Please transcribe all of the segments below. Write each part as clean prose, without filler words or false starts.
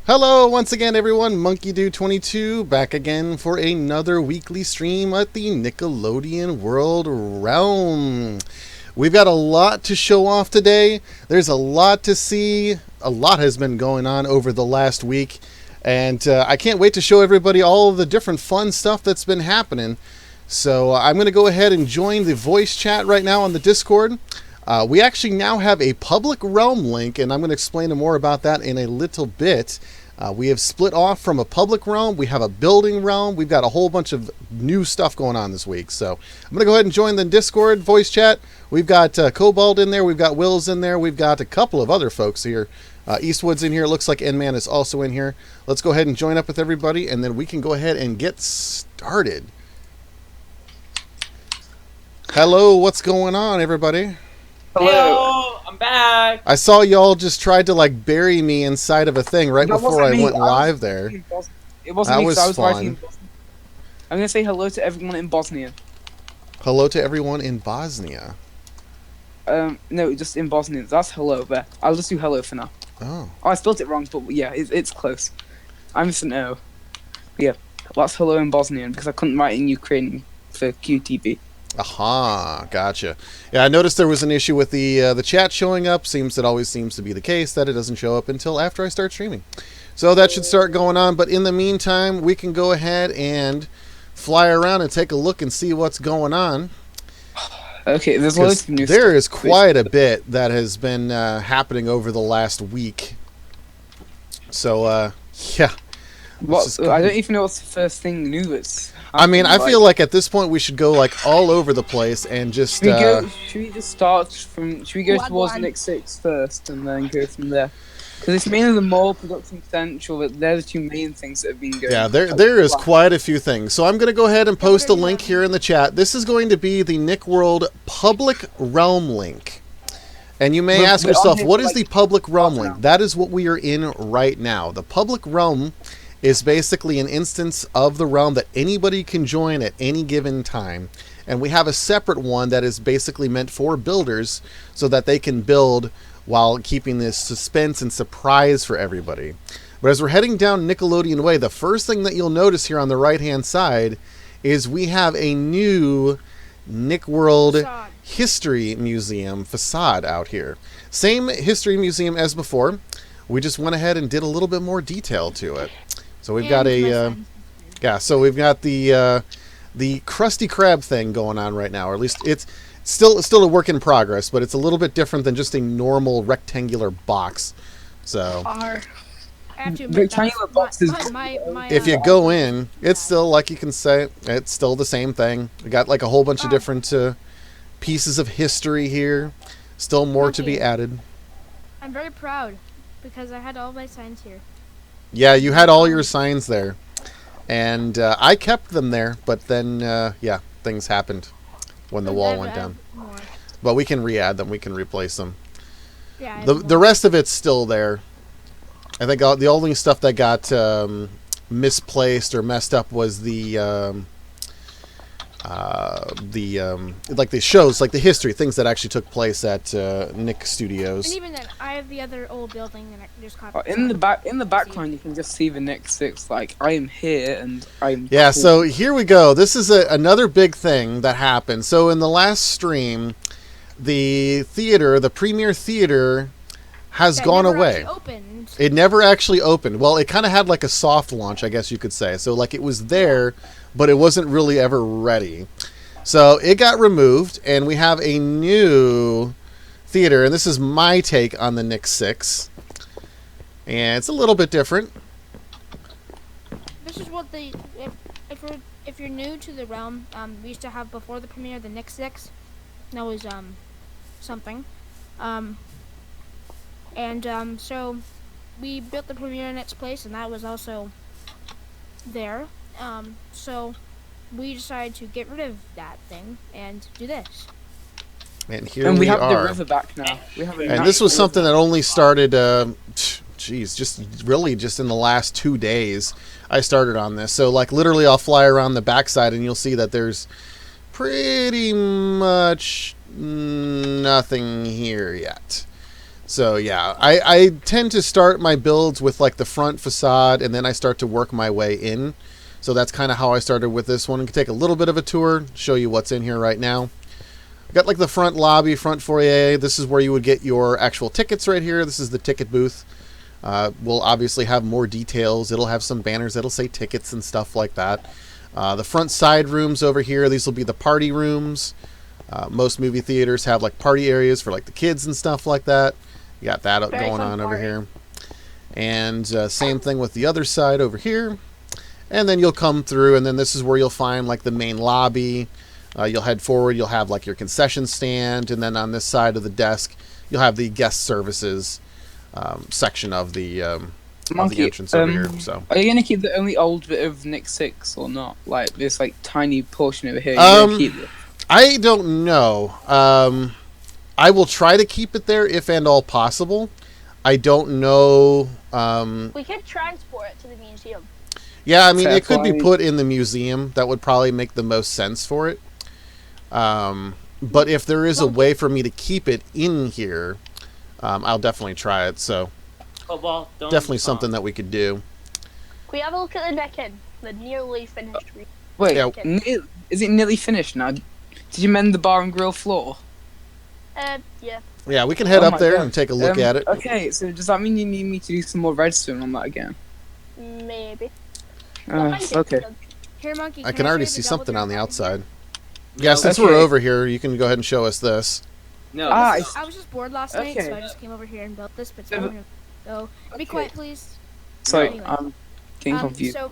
Hello once again everyone, MonkeyDude22 back again for another weekly stream at the Nickelodeon World Realm. We've got a lot to show off today. There's a lot to see. A lot has been going on over the last week, and I can't wait to show everybody all of the different fun stuff that's been happening. So I'm going to go ahead and join the voice chat right now on the Discord. We actually now have a public realm link, and I'm going to explain more about that in a little bit. We have split off from a public realm. We have a building realm. We've got a whole bunch of new stuff going on this week. So I'm going to go ahead and join the Discord voice chat. We've got Cobalt in there. We've got Wills in there. We've got a couple of other folks here. Eastwood's in here. It looks like N-Man is also in here. Let's go ahead and join up with everybody, and then we can go ahead and get started. Hello, what's going on, everybody? Hello, I'm back. I saw y'all just tried to like bury me inside of a thing right before I went live there. It wasn't me, was I was fun. writing in Bosnia. I'm gonna say hello to everyone in Bosnia. Hello to everyone in Bosnia. No, just in Bosnia. That's hello, but I'll just do hello for now. Oh. I spelled it wrong, but yeah, it's close. I'm just an O. Yeah, that's hello in Bosnian because I couldn't write in Ukrainian for QTV. Aha, gotcha. Yeah, I noticed there was an issue with the chat showing up. It always seems to be the case that it doesn't show up until after I start streaming. So that should start going on. But in the meantime, we can go ahead and fly around and take a look and see what's going on. Okay, there's loads of new There stuff. is quite a bit that has been happening over the last week. So, yeah. I don't even know what's the first thing new that's I mean, I happening, feel like at this point we should go like all over the place and just. Should we just start from? Should we go towards Nick 6 first and then go from there? Because it's mainly the mall production potential. But they're the two main things that have been going. Yeah, there is quite a few things. So I'm going to go ahead and post a link here in the chat. This is going to be the Nick World Public Realm link. And you may ask yourself, what is the Public Realm link? That is what we are in right now. The Public Realm is basically an instance of the realm that anybody can join at any given time. And we have a separate one that is basically meant for builders so that they can build while keeping this suspense and surprise for everybody. But as we're heading down Nickelodeon Way, the first thing that you'll notice here on the right-hand side is we have a new Nick World History Museum facade out here. Same history museum as before. We just went ahead and did a little bit more detail to it. So we've got so we've got the Krusty Krab thing going on right now, or at least it's still a work in progress, but it's a little bit different than just a normal rectangular box. So rectangular boxes. if you go in, it's still, like you can say, it's still the same thing. We got like a whole bunch of different pieces of history here. Still more to be added. I'm very proud because I had all my signs here. Yeah, you had all your signs there. And I kept them there, but then, yeah, things happened when the wall went down. But we can re-add them. We can replace them. Yeah, the rest of it's still there. I think the only stuff that got misplaced or messed up was like the shows, like the history, things that actually took place at Nick Studios. And even then, I have the other old building and I just caught In the background, you can just see the Nick 6. Like, I am here and I'm. Yeah. Cool. So here we go. This is another big thing that happened. So in the last stream, the Premier Theater, has gone away. It never actually opened. Well, it kind of had like a soft launch, I guess you could say. So like it was there, but it wasn't really ever ready. So it got removed, and we have a new theater, and this is my take on the Nick 6. And it's a little bit different. This is what if you're new to the realm, we used to have before the premiere the Nick 6. That was something. So we built the premiere in its place, and that was also there. So we decided to get rid of that thing and do this. And here we we have are. the river back now. And this was something that only started, just really just in the last 2 days I started on this. So, like, literally I'll fly around the backside and you'll see that there's pretty much nothing here yet. So, yeah, I tend to start my builds with, like, the front facade, and then I start to work my way in. So that's kind of how I started with this one. I can take a little bit of a tour, show you what's in here right now. Got like the front lobby, front foyer. This is where you would get your actual tickets right here. This is the ticket booth. We'll obviously have more details. It'll have some banners that'll say tickets and stuff like that. The front side rooms over here, these will be the party rooms. Most movie theaters have like party areas for like the kids and stuff like that. You got that going on over here. And same thing with the other side over here. And then you'll come through, and then this is where you'll find like the main lobby. You'll head forward, you'll have like your concession stand, and then on this side of the desk, you'll have the guest services section of the entrance over here. So, are you gonna keep the only old bit of Nick 6 or not? Like this like tiny portion over here. You gonna keep it? I don't know. I will try to keep it there if and all possible. I don't know. We could transport it to the museum. Yeah, I mean, it could be put in the museum. That would probably make the most sense for it. But if there is a way for me to keep it in here, I'll definitely try it. So, definitely something that we could do. Can we have a look at the neck end? The nearly finished. Wait, Yeah. Is it nearly finished now? Did you mend the bar and grill floor? Yeah. Yeah, we can head Oh up my there God. and take a look at it. Okay, so does that mean you need me to do some more redstone on that again? Maybe. Okay. Here, Monkey. I can I already show you see the double something door on the back outside. here? Yeah, since Okay. we're over here, you can go ahead and show us this. No. Ah, I was just bored last night, so I just came over here and built this. But so I'm gonna go. Be Okay. quiet, please. Sorry, Anyway. I'm getting confused. So,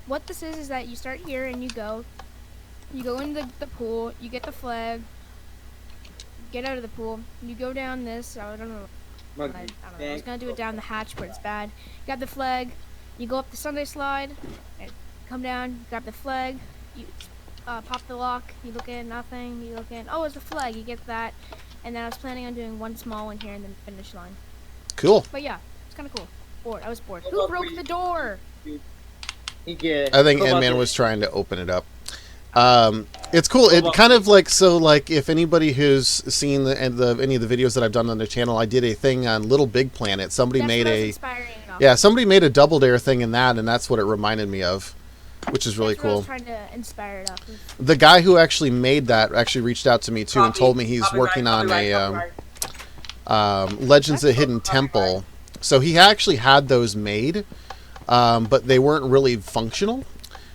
what this is that you start here and you go in the pool, you get the flag, get out of the pool, you go down this, I don't know, I was gonna do it down the hatch, but it's bad. You got the flag, you go up the Sunday slide, and come down, grab the flag, you pop the lock, you look in, nothing, you look in, oh, it's a flag, you get that, and then I was planning on doing one small one here and then the finish line. Cool. But yeah, it's kind of cool. I was bored. Who broke the door? I think Ant-Man was trying to open it up. It's cool. It kind of like, so like if anybody who's seen any of the videos that I've done on the channel, I did a thing on Little Big Planet. Somebody That's made what I was a inspiring off. somebody made a Double Dare thing in that, and that's what it reminded me of, which is really That's what I cool. was trying to inspire it off of. The guy who actually made that actually reached out to me too and told me he's working on a Legends of Hidden Temple. So he actually had those made, but they weren't really functional.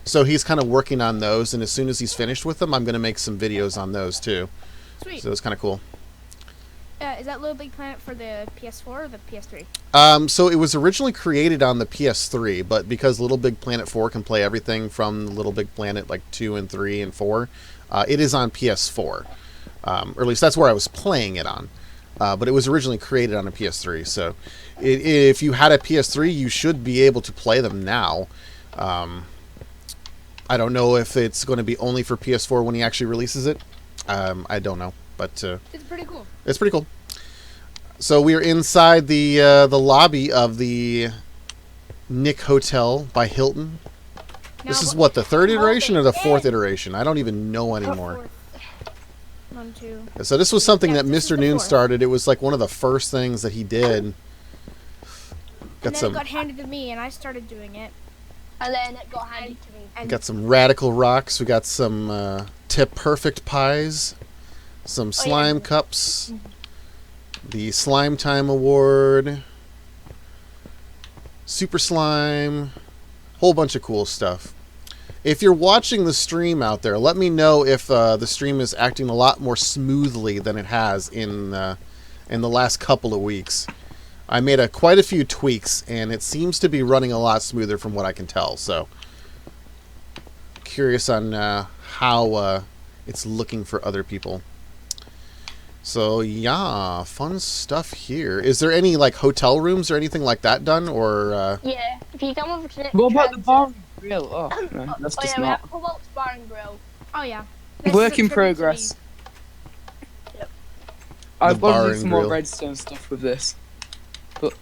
So he's kind of working on those, and as soon as he's finished with them, I'm going to make some videos on those too. Sweet. So it's kind of cool. Is that Little Big Planet for the PS4 or the PS3? So it was originally created on the PS3, but because Little Big Planet 4 can play everything from Little Big Planet like 2 and 3 and 4, it is on PS4. Or at least that's where I was playing it on. But it was originally created on a PS3, so if you had a PS3, you should be able to play them now. I don't know if it's going to be only for PS4 when he actually releases it. I don't know, but It's pretty cool. it's pretty cool. So we are inside the lobby of the Nick Hotel by Hilton. This is what, the third iteration or the fourth iteration? I don't even know anymore. 1, 2. So this was something Yeah, that this is Mr. the Noon fourth. started. It was like one of the first things that he did. And then it got handed to me, and I started doing it. And then it got handed to me. And Got some radical rocks. We got some Tip Perfect pies, some slime cups, the Slime Time Award, Super Slime, whole bunch of cool stuff. If you're watching the stream out there, let me know if the stream is acting a lot more smoothly than it has in the last couple of weeks. I made quite a few tweaks, and it seems to be running a lot smoother from what I can tell. So, curious on how it's looking for other people. So, yeah, fun stuff here. Is there any, like, hotel rooms or anything like that done, or... Yeah, if you come over to Nick What about the Transit- bar and grill? Oh, no, that's Oh just yeah, we not. have Cobalt's Bar and Grill. Oh yeah. Work in progress. Yep. I've got bar to do and some more grill. redstone stuff with this. But,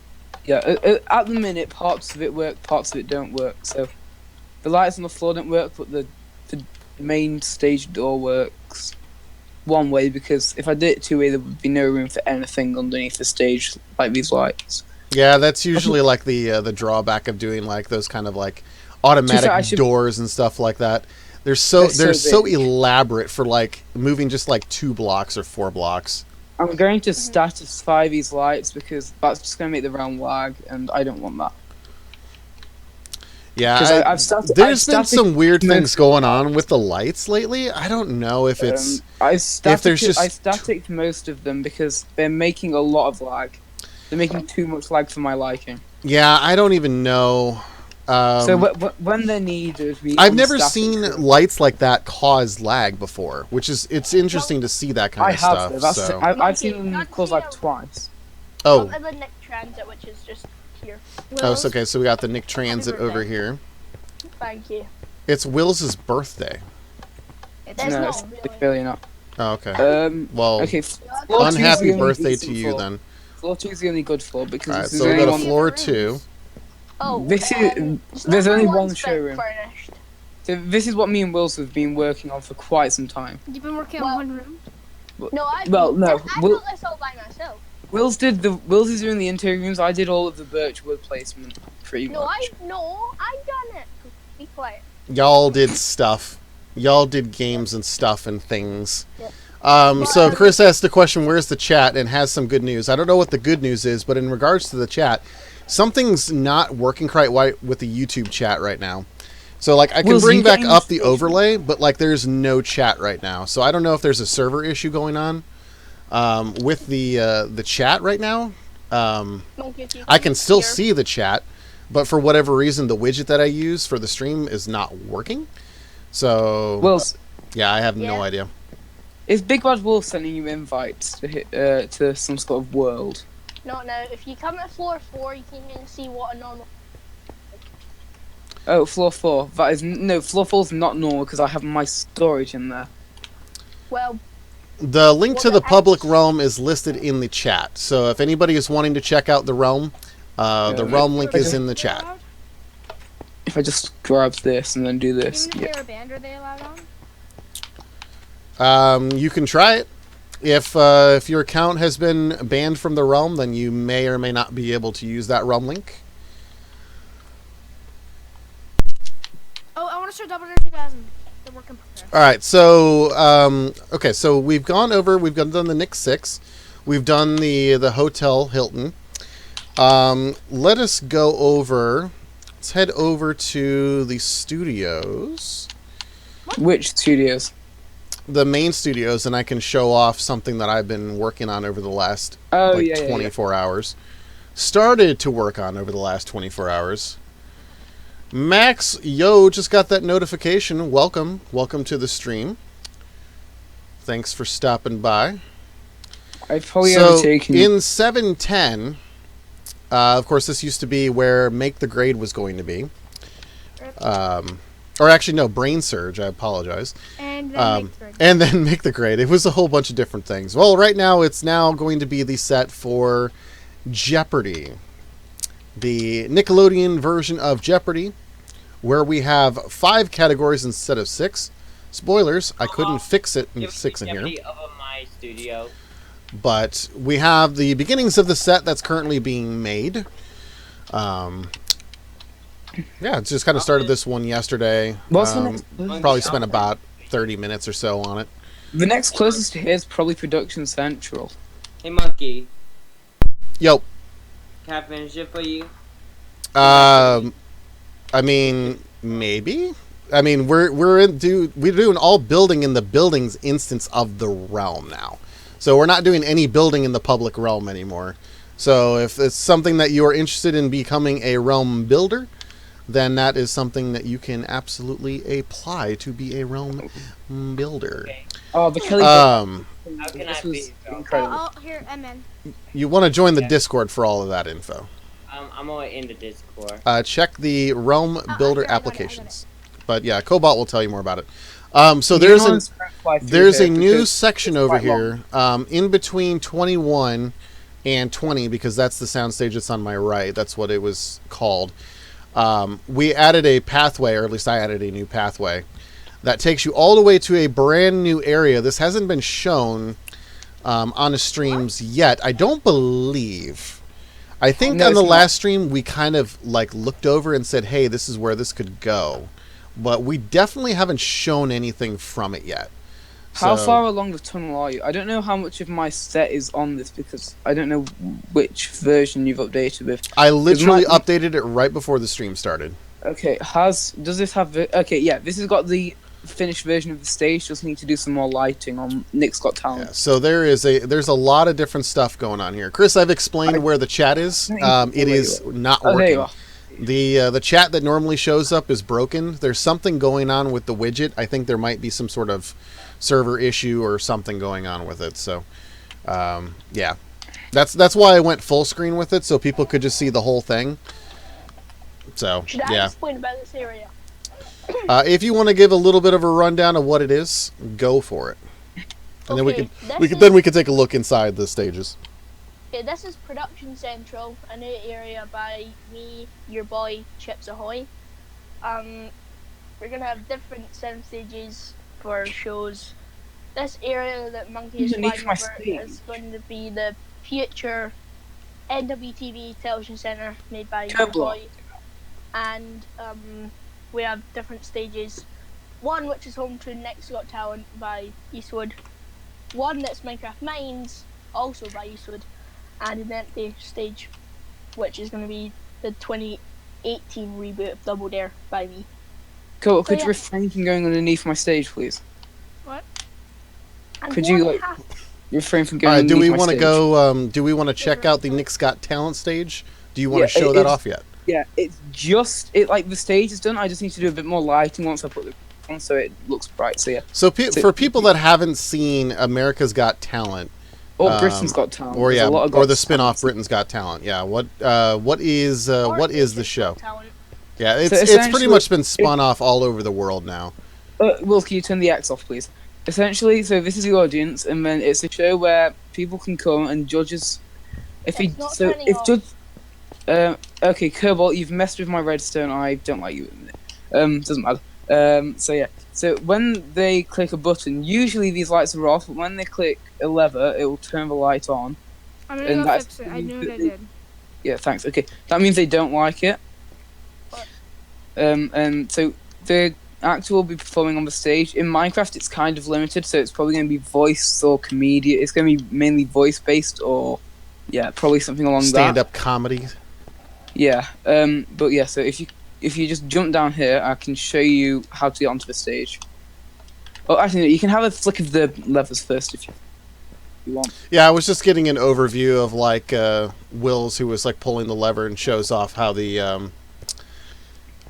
yeah, at the minute, parts of it work, parts of it don't work. So, the lights on the floor don't work, but the main stage door works one way, because if I did it two way, there would be no room for anything underneath the stage, like these lights. Yeah, that's usually like the drawback of doing like those kind of like automatic doors and stuff like that. They're so big. elaborate for like moving just like 2 blocks or 4 blocks. I'm going to satisfy these lights because that's just going to make the realm lag, and I don't want that. Yeah, there's been some weird things most- going on with the lights lately. I don't know if it's I there's just staticked most of them because they're making a lot of lag. They're making too much lag for my liking. yeah, I don't even know. So when they're needed, I've never seen lights like that cause lag before, which is it's interesting to see that kind I of have. stuff. So. I've seen them cause lag twice. Oh, Come to the Nick Transit, which is just here. oh, it's okay. So we got the Nick Transit over here. Thank you. It's Will's birthday. There's No, not it's really. really not. Oh, okay. Well, Okay. unhappy birthday to you then. Floor 2 is the only good floor because Alright, this is so we only got a one. floor 2. Oh, This is- just there's number only one's one been showroom. furnished. So this is what me and Wills have been working on for quite some time. You've been working on Well- one room. No, Well, no, I Will- built this all by myself. Will's is doing the interior rooms. I did all of the birch wood placement pretty No, much. I done it. Be quiet. Y'all did stuff. Y'all did games and stuff and things. Yep. So Chris asked the question, where's the chat, and has some good news. I don't know what the good news is, but in regards to the chat, something's not working quite right with the YouTube chat right now. So, like, I can Will's, bring you back getting up the station? overlay, but, like, there's no chat right now. So I don't know if there's a server issue going on with the chat right now. Monkey, if you I can still hear- see the chat, but for whatever reason, the widget that I use for the stream is not working. So, Will's, yeah, I have no Yeah. idea. is Big Bad Wolf sending you invites to hit to some sort of world? No, if you come to floor 4, you can see what a normal. Oh, floor 4. That is no floor 4 is not normal because I have my storage in there. Well, The link to the Well, public realm is listed in the chat. So if anybody is wanting to check out the realm, the realm link is in the chat. If I just grab this and then do this, Even if yeah. they're a band, are they allowed on? You can try it. If your account has been banned from the realm, then you may or may not be able to use that realm link. Oh, I want to start Double Dare 2000. The work in progress. All right, so okay, so we've done the Nick 6, we've done the Hotel Hilton. Let us go over. Let's head over to the studios, Which studios? the main studios, and I can show off something that I've been working on over the last Oh like yeah, 24 hours. Started to work on over the last 24 hours. Max, yo, just got that notification. Welcome to the stream. Thanks for stopping by. I've probably So overtaken you. in 710, of course, this used to be where Make the Grade was going to be. Or actually, no, Brain Surge. I apologize. And then make thread. And then Make the Grade. It was a whole bunch of different things. Well, right now it's now going to be the set for Jeopardy, the Nickelodeon version of Jeopardy, where we have 5 categories instead of 6. Spoilers, I couldn't fix it in 6 in here. Jeopardy of my studio. But we have the beginnings of the set that's currently being made. Yeah, just kind of started this one yesterday. What's the next? Probably spent about 30 minutes or so on it. The next closest to here is probably Production Central. Hey, Monkey, Yo, can I finish it for you? I mean, maybe. I mean, we're doing all building in the buildings instance of the realm now. So we're not doing any building in the public realm anymore. So if it's something that you are interested in becoming a realm builder, then that is something that you can absolutely apply to be a realm builder. Okay. Oh, the Kelly. How can This I was be? incredible. Oh, here, MN. You want to join the Discord for all of that info. I'm already in the Discord. Check the realm builder I got it. applications. But yeah, Cobalt will tell you more about it. So You there's don't a want to fly through there's here a new because section it's over quite long. here in between 21 and 20, because that's the soundstage that's on my right. That's what it was called. We added a pathway, or at least I added a new pathway, that takes you all the way to a brand new area. This hasn't been shown on the streams yet. I don't believe. I think No, on the it's not. last stream we kind of like looked over and said, hey, this is where this could go. But we definitely haven't shown anything from it yet. How So- far along the tunnel are you? I don't know how much of my set is on this because I don't know which version you've updated with. I literally my- updated it right before the stream started. Okay, does this have okay, yeah, this has got the finished version of the stage, just need to do some more lighting on Nick's Got Talent. Yeah, so there's a lot of different stuff going on here. Chris, I've explained where the chat is. It is not Oh, there you working. are. The chat that normally shows up is broken. There's something going on with the widget. I think there might be some sort of server issue or something going on with it. So, yeah, that's why I went full screen with it, so people could just see the whole thing. So, Should I yeah. explain about this area? If you want to give a little bit of a rundown of what it is, go for it. And then Okay, we can take a look inside the stages. Okay, this is Production Central, a new area by me, your boy, Chips Ahoy. We're gonna have different sound stages for shows. This area that Monkey is Underneath flying my over stage. is going to be the future NWTV television center made by your Turbo. boy. And we have different stages. One which is home to Next Got Talent by Eastwood. One that's Minecraft Mines, also by Eastwood. And an empty stage, which is going to be the 2018 reboot of Double Dare by me. Cool, So, could yeah. you refrain from going underneath my stage, please? And Could you, one like, half- Refrain from All going right, underneath do we my want to stage. go? Do we want to check out the Nick's Got Talent stage? Do you want Yeah, to show it that is- off yet? Yeah, it's just like the stage is done. I just need to do a bit more lighting once I put the on so it looks bright. So yeah, So for people that haven't seen America's Got Talent, or Britain's Got Talent, or There's yeah, a lot of or Got the spin-off Talents. Britain's Got Talent, yeah. What is or the Asia's show? Got Talent. Yeah, it's pretty essentially- much been spun off all over the world now. Will, can you turn the X off, please? Essentially, so this is the audience, and then it's a show where people can come and judges. It's not turning off. Okay, Kerbal, you've messed with my redstone. I don't like you at the minute. Doesn't matter. So yeah. So when they click a button, usually these lights are off, but when they click a lever, it will turn the light on. I'm And gonna go that's- fix it. I knew what I did. Yeah, thanks. Okay, that means they don't like it. And so the actor will be performing on the stage. In Minecraft, it's kind of limited, so it's probably going to be voice or comedian. It's going to be mainly voice based, or yeah, probably something along that. Stand-up comedy. Yeah. But yeah, so if you just jump down here, I can show you how to get onto the stage. Oh, actually, no, you can have a flick of the levers first if you want. Yeah, I was just getting an overview of like Will's, who was like pulling the lever and shows off how the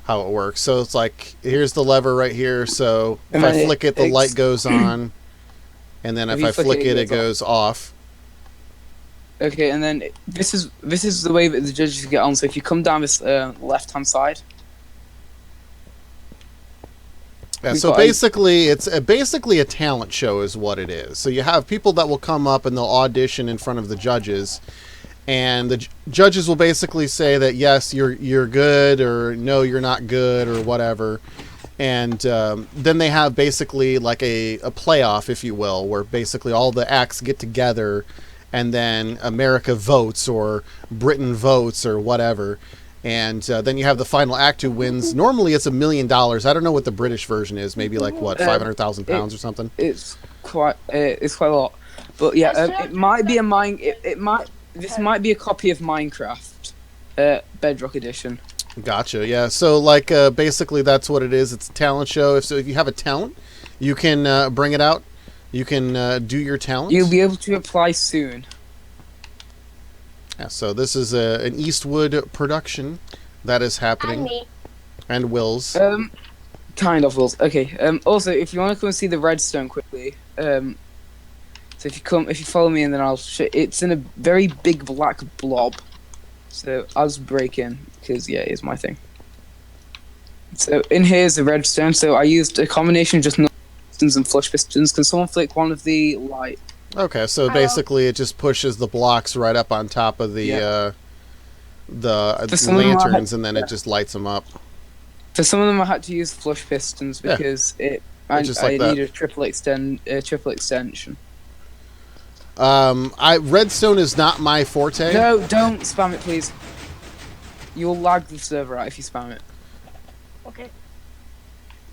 how it works. So it's like, here's the lever right here. So if And I then flick it, the light goes on, and then If if you I flick it, it goes goes off. Okay, and then this is the way that the judges get on. So if you come down this left-hand side. Yeah, We've so got basically, it's basically a talent show is what it is. So you have people that will come up and they'll audition in front of the judges, and the judges will basically say that yes, you're good, or no, you're not good, or whatever. And then they have basically like a playoff, if you will, where basically all the acts get together, and then America votes or Britain votes or whatever. And then you have the final act who wins. Normally it's $1 million. I don't know what the British version is. Maybe like what, £500,000 or something. It's quite a lot, but yeah, Yes, it might be a This might be a copy of Minecraft, Bedrock Edition. Gotcha. Yeah. So like basically that's what it is. It's a talent show. If you have a talent, you can bring it out. You can do your talent. You'll be able to apply soon. Yeah. So this is an Eastwood production that is happening. And me. And Will's. Kind of Will's. Okay. Also, if you want to come and see the redstone quickly, so if you follow me, and then I'll show. It's in a very big black blob. So I'll just break in because yeah, it's my thing. So in here is the redstone. So I used a combination of just pistons and flush pistons. Can someone flick one of the light? Okay, so basically it just pushes the blocks right up on top of the lanterns, and then it just lights them up. For some of them, I had to use flush pistons because I need a triple extension. Redstone is not my forte. No, don't spam it, please. You'll lag the server out if you spam it. Okay.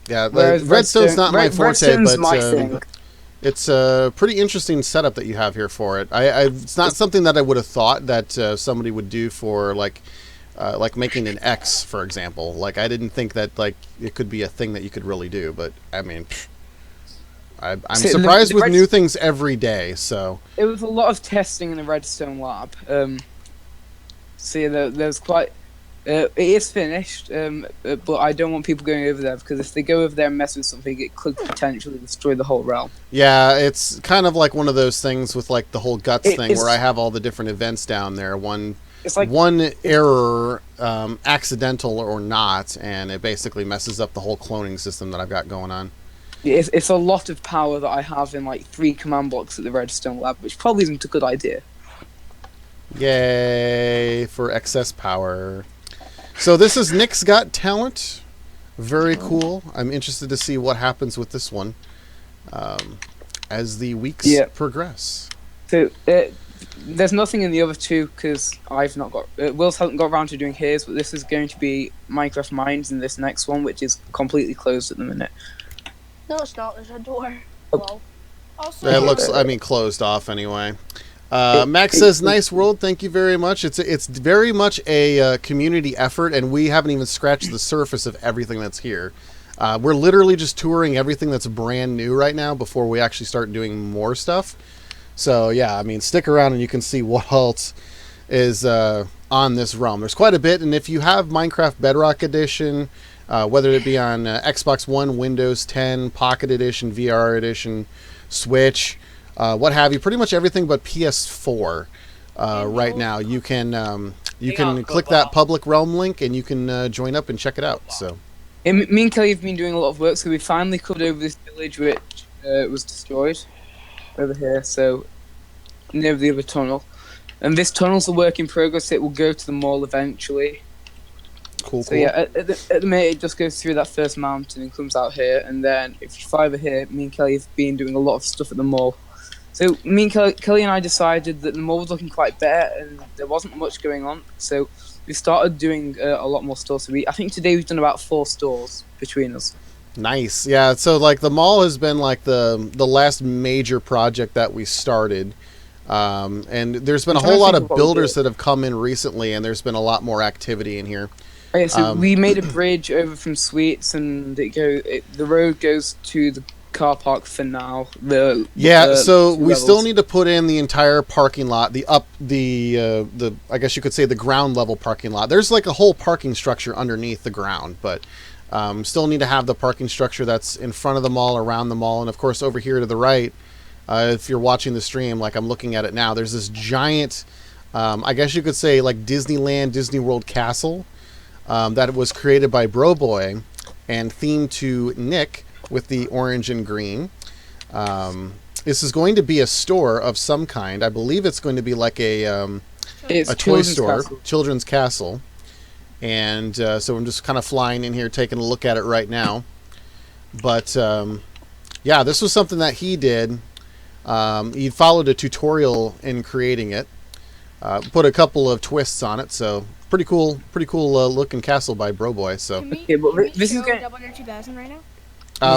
Yeah, redstone's not my forte, but it's a pretty interesting setup that you have here for it. It's not something that I would have thought that somebody would do for like making an X, for example. Like I didn't think that like it could be a thing that you could really do, but I mean, I'm surprised with new things every day. So it was a lot of testing in the redstone lab. So yeah, there's quite. It is finished, but I don't want people going over there because if they go over there and mess with something, it could potentially destroy the whole realm. Yeah, it's kind of like one of those things with like the whole guts thing where I have all the different events down there. One error, accidental or not, and it basically messes up the whole cloning system that I've got going on. It's a lot of power that I have in like 3 command blocks at the redstone lab, which probably isn't a good idea. Yay for excess power. So this is Nick's Got Talent. Very cool. I'm interested to see what happens with this one as the weeks progress. So there's nothing in the other two because I've not got. Will's hasn't got around to doing his, but this is going to be Minecraft Mines in this next one, which is completely closed at the minute. No, it's not. There's a door. Oh. Also, it looks, closed off anyway. Max says, "Nice world, thank you very much." It's very much a community effort, and we haven't even scratched the surface of everything that's here. We're literally just touring everything that's brand new right now before we actually start doing more stuff. So yeah, I mean, stick around and you can see what else is on this realm. There's quite a bit, and if you have Minecraft Bedrock Edition, whether it be on Xbox One, Windows 10, Pocket Edition, VR Edition, Switch, what have you, pretty much everything but PS4 right now. You can click that public realm link and you can join up and check it out. So me and Kelly have been doing a lot of work, so we finally covered over this village which was destroyed over here, so near the other tunnel. And this tunnel's a work in progress. It will go to the mall eventually. Cool. So yeah, at the minute it just goes through that first mountain and comes out here, and then if you fly over here, me and Kelly have been doing a lot of stuff at the mall. So me and Kelly and I decided that the mall was looking quite bare and there wasn't much going on. So we started doing a lot more stores. So I think today we've done about 4 stores between us. Nice. Yeah, so like the mall has been like the last major project that we started. And there's been a whole lot of builders that have come in recently, and there's been a lot more activity in here. Okay, so we made a bridge over from Sweets, and the road goes to the car park for now. So we still need to put in the entire parking lot, the I guess you could say the ground level parking lot. There's like a whole parking structure underneath the ground, but still need to have the parking structure that's in front of the mall, around the mall, and of course over here to the right, if you're watching the stream like I'm looking at it now, there's this giant, I guess you could say like Disneyland, Disney World castle that was created by Broboy and themed to Nick with the orange and green. This is going to be a store of some kind. I believe it's going to be like a toy store, children's castle. And so I'm just kind of flying in here, taking a look at it right now. But yeah, this was something that he did. He followed a tutorial in creating it. Put a couple of twists on it, so pretty cool looking castle by Broboy. So this is good. Double 2000 right now.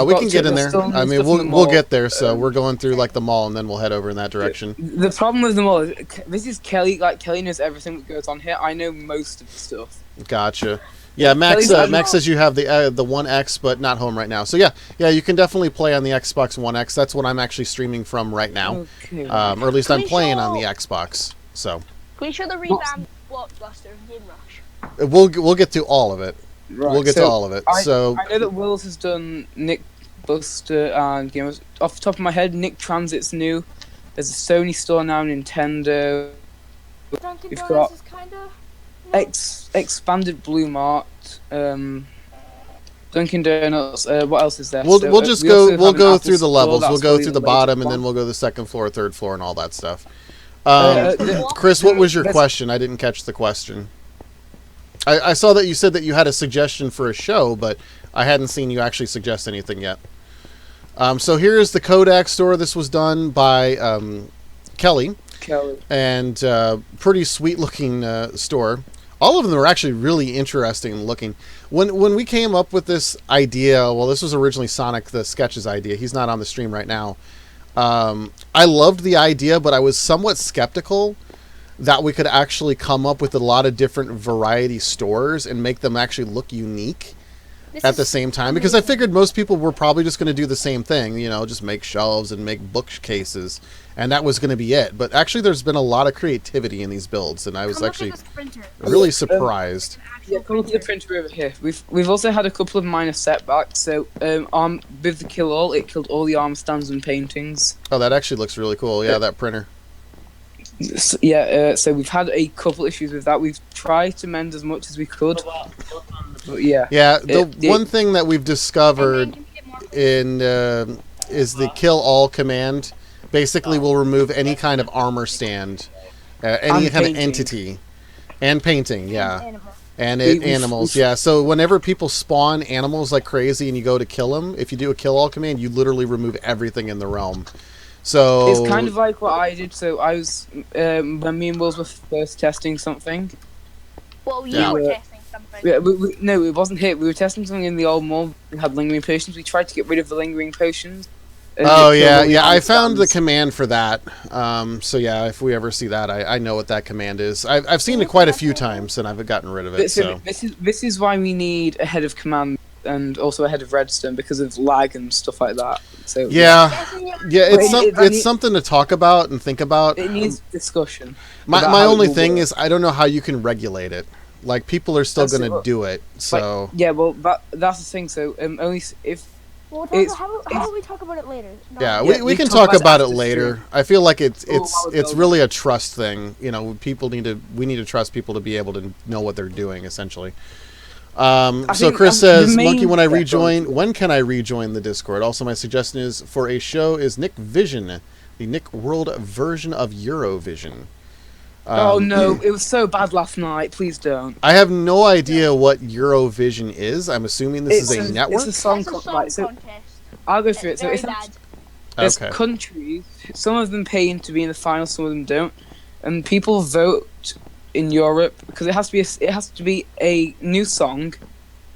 We can get in there. I mean, we'll get there. So we're going through like the mall, and then we'll head over in that direction. The problem with the mall is this is Kelly. Like Kelly knows everything that goes on here. I know most of the stuff. Gotcha. Yeah, Max says you have the One X, but not home right now. So yeah, you can definitely play on the Xbox One X. That's what I'm actually streaming from right now, Okay. or at least I'm playing on the Xbox. So Can we show the revamped Blockbuster of Game Rush? we'll get to all of it. Right, We'll get to all of it. I So know that Wills has done Nick Buster and Game. Off the top of my head, Nick Transit's new. There's a Sony store now, Nintendo. Dunkin' We've Donuts got is kind of. Expanded Blue Mart. Dunkin' Donuts. What else is there? we'll just go. We'll go through the Store, levels. We'll that's go probably through the latest bottom, and one. then we'll go to the second floor, third floor, and all that stuff. The- Chris, what was your that's- question? I didn't catch the question. I saw that you said that you had a suggestion for a show, but I hadn't seen you actually suggest anything yet. So here's the Kodak store. This was done by Kelly, and pretty sweet looking store. All of them are actually really interesting looking. When we came up with this idea, well, this was originally Sonic the Sketch's idea. He's not on the stream right now. I loved the idea, but I was somewhat skeptical that we could actually come up with a lot of different variety stores and make them actually look unique at the same time, because I figured most people were probably just going to do the same thing, just make shelves and make bookcases, and that was going to be it. But actually there's been a lot of creativity in these builds, and I was actually really surprised. Yeah, come up to the printer over here. We've also had a couple of minor setbacks. So with the kill all, it killed all the arm stands and paintings. Oh, that actually looks really cool. Yeah, that printer. So we've had a couple issues with that. We've tried to mend as much as we could. But yeah. Yeah, one thing that we've discovered is the kill all command. Basically, will remove any kind of armor stand, any kind of entity, and painting. Yeah, and animals. Yeah, so whenever people spawn animals like crazy and you go to kill them, if you do a kill all command, you literally remove everything in the realm. So it's kind of like what I did. So I was when me and Wills were first testing something. Well, you were testing something. Yeah, no, it wasn't here. We were testing something in the old mall. We had lingering potions. We tried to get rid of the lingering potions. Oh yeah. I found the command for that. So yeah, if we ever see that, I know what that command is. I've seen it quite a few times, and I've gotten rid of it. So this is why we need a head of command and also a head of redstone, because of lag and stuff like that. So yeah, it's something to talk about and think about. It needs discussion. My only thing is I don't know how you can regulate it. Like, people are still going to do it. So yeah, well that's the thing. So only if. How will we talk about it later? Yeah, we can talk about it later. I feel like it's really a trust thing. We need to trust people to be able to know what they're doing, essentially. So Chris says, Monkey, when can I rejoin the Discord? Also, my suggestion is for a show is Nick Vision, the Nick World version of Eurovision. Oh no, it was so bad last night. Please don't. I have no idea what Eurovision is. I'm assuming this is a network. It's a song contest. So I'll go through it. So there's countries. Some of them pay to be in the final. Some of them don't. And people vote in Europe because it has to be a new song,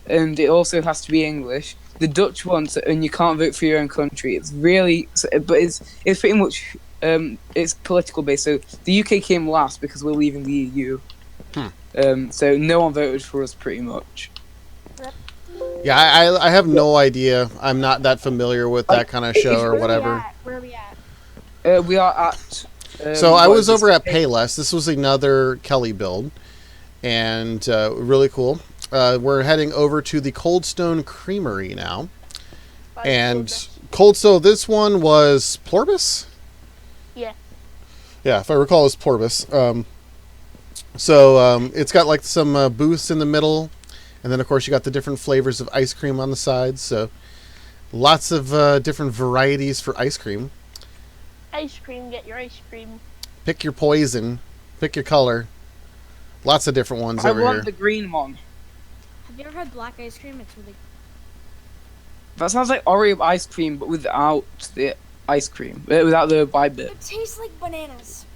and it also has to be English. The Dutch ones, and you can't vote for your own country. It's really, but it's pretty much. It's political based, so the UK came last because we're leaving the EU. So no one voted for us, pretty much. Yeah, I have no idea. I'm not that familiar with that kind of show or whatever. Where are we at? We are at. So I was over at Payless. This was another Kelly build, and really cool. We're heading over to the Coldstone Creamery now, and Coldstone. This one was Plorbus. Yeah, if I recall, it's Plorbus. So it's got like some booths in the middle, and then of course you got the different flavors of ice cream on the sides. So lots of different varieties for ice cream. Ice cream, get your ice cream. Pick your poison. Pick your color. Lots of different ones over here. I want the green one. Have you ever had black ice cream? It's really. That sounds like Oreo ice cream, but without the ice cream, without the white bit. It tastes like bananas.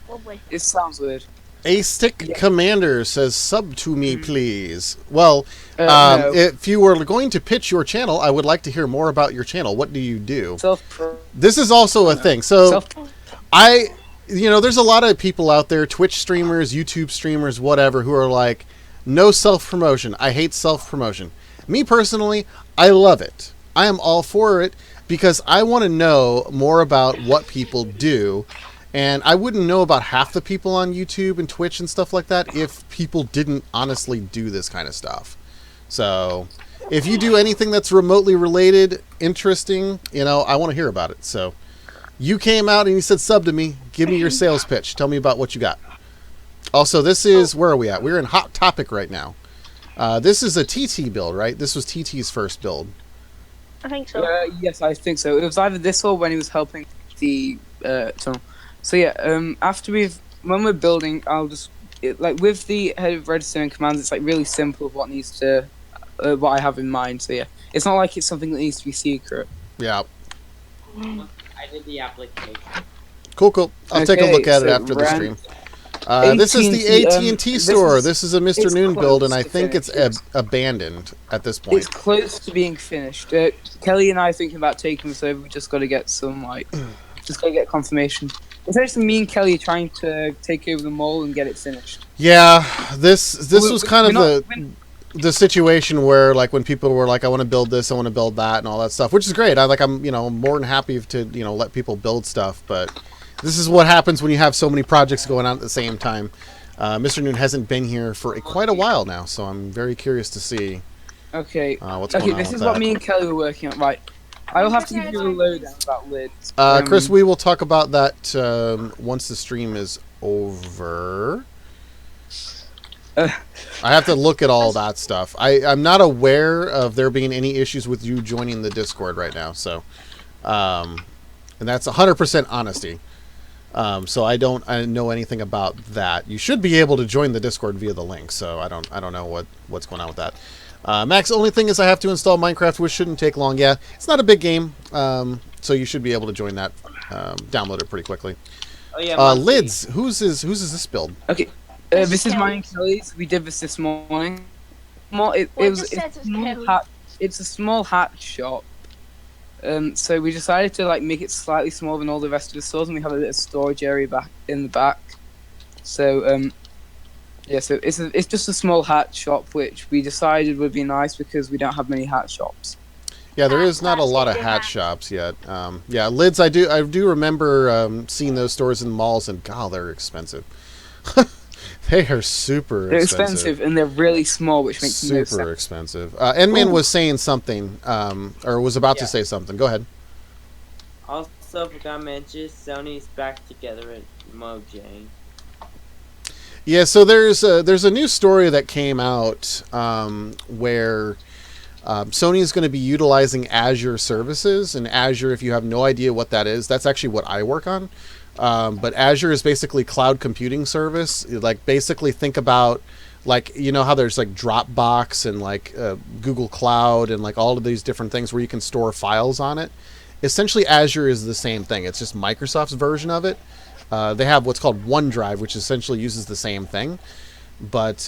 Lovely. It sounds weird. A Stick Commander says, sub to me, please. Well, No. if you were going to pitch your channel, I would like to hear more about your channel. What do you do? This is also a thing. So, there's a lot of people out there, Twitch streamers, YouTube streamers, whatever, who are like, No self-promotion. I hate self-promotion. Me personally, I love it. I am all for it because I want to know more about what people do. And I wouldn't know about half the people on YouTube and Twitch and stuff like that if people didn't honestly do this kind of stuff. So if you do anything that's remotely related, interesting, I want to hear about it. So you came out and you said sub to me. Give me your sales pitch. Tell me about what you got. Also, this is, where are we at? We're in Hot Topic right now. This is a TT build, right? This was TT's first build. I think so. Yes, I think so. It was either this or when he was helping the tunnel. So yeah, when we're building, with the head of registering commands, it's like really simple what needs to, what I have in mind. So yeah, it's not like it's something that needs to be secret. Yeah. I did the application. Cool. I'll take a look at it after the stream. This is the AT&T store. This is a Mr. Noon build, and I think it's abandoned at this point. It's close to being finished. Kelly and I are thinking about taking this over. We just got to get confirmation. Essentially, me and Kelly are trying to take over the mall and get it finished. Yeah, this was kind of the situation where, like, when people were like, I want to build this, I want to build that, and all that stuff, which is great. I'm more than happy to, let people build stuff, but this is what happens when you have so many projects going on at the same time. Mr. Noon hasn't been here for quite a while now, so I'm very curious to see what's going on. This is what me and Kelly were working on, right? I will have to give you a lowdown about lids. Chris, we will talk about that once the stream is over. I have to look at all that stuff. I'm not aware of there being any issues with you joining the Discord right now, so and that's 100% honesty. So I don't know anything about that. You should be able to join the Discord via the link, so I don't know what's going on with that. Max, the only thing is I have to install Minecraft, which shouldn't take long. Yeah, it's not a big game, so you should be able to join that. Download it pretty quickly. Oh yeah. Lids, whose is this build? Okay, this is mine and Kelly's. We did this morning. It's a small hat shop. So we decided to make it slightly smaller than all the rest of the stores, and we have a little storage area back in the back. So so it's just a small hat shop, which we decided would be nice because we don't have many hat shops. Yeah, there is not a lot of hat shops yet. Yeah, Lids, I do remember seeing those stores in malls, and God, they're expensive. They are super expensive. They're expensive, and they're really small, which makes no sense. Super expensive. Endman was saying something, or was about to say something. Go ahead. Also, forgot to mention, Sony's back together at Mojang. Yeah, so there's a new story that came out where Sony is going to be utilizing Azure services, and Azure, if you have no idea what that is, that's actually what I work on. But Azure is basically cloud computing service. Basically think about, how there's Dropbox and Google Cloud and all of these different things where you can store files on it. Essentially, Azure is the same thing. It's just Microsoft's version of it. They have what's called OneDrive, which essentially uses the same thing. But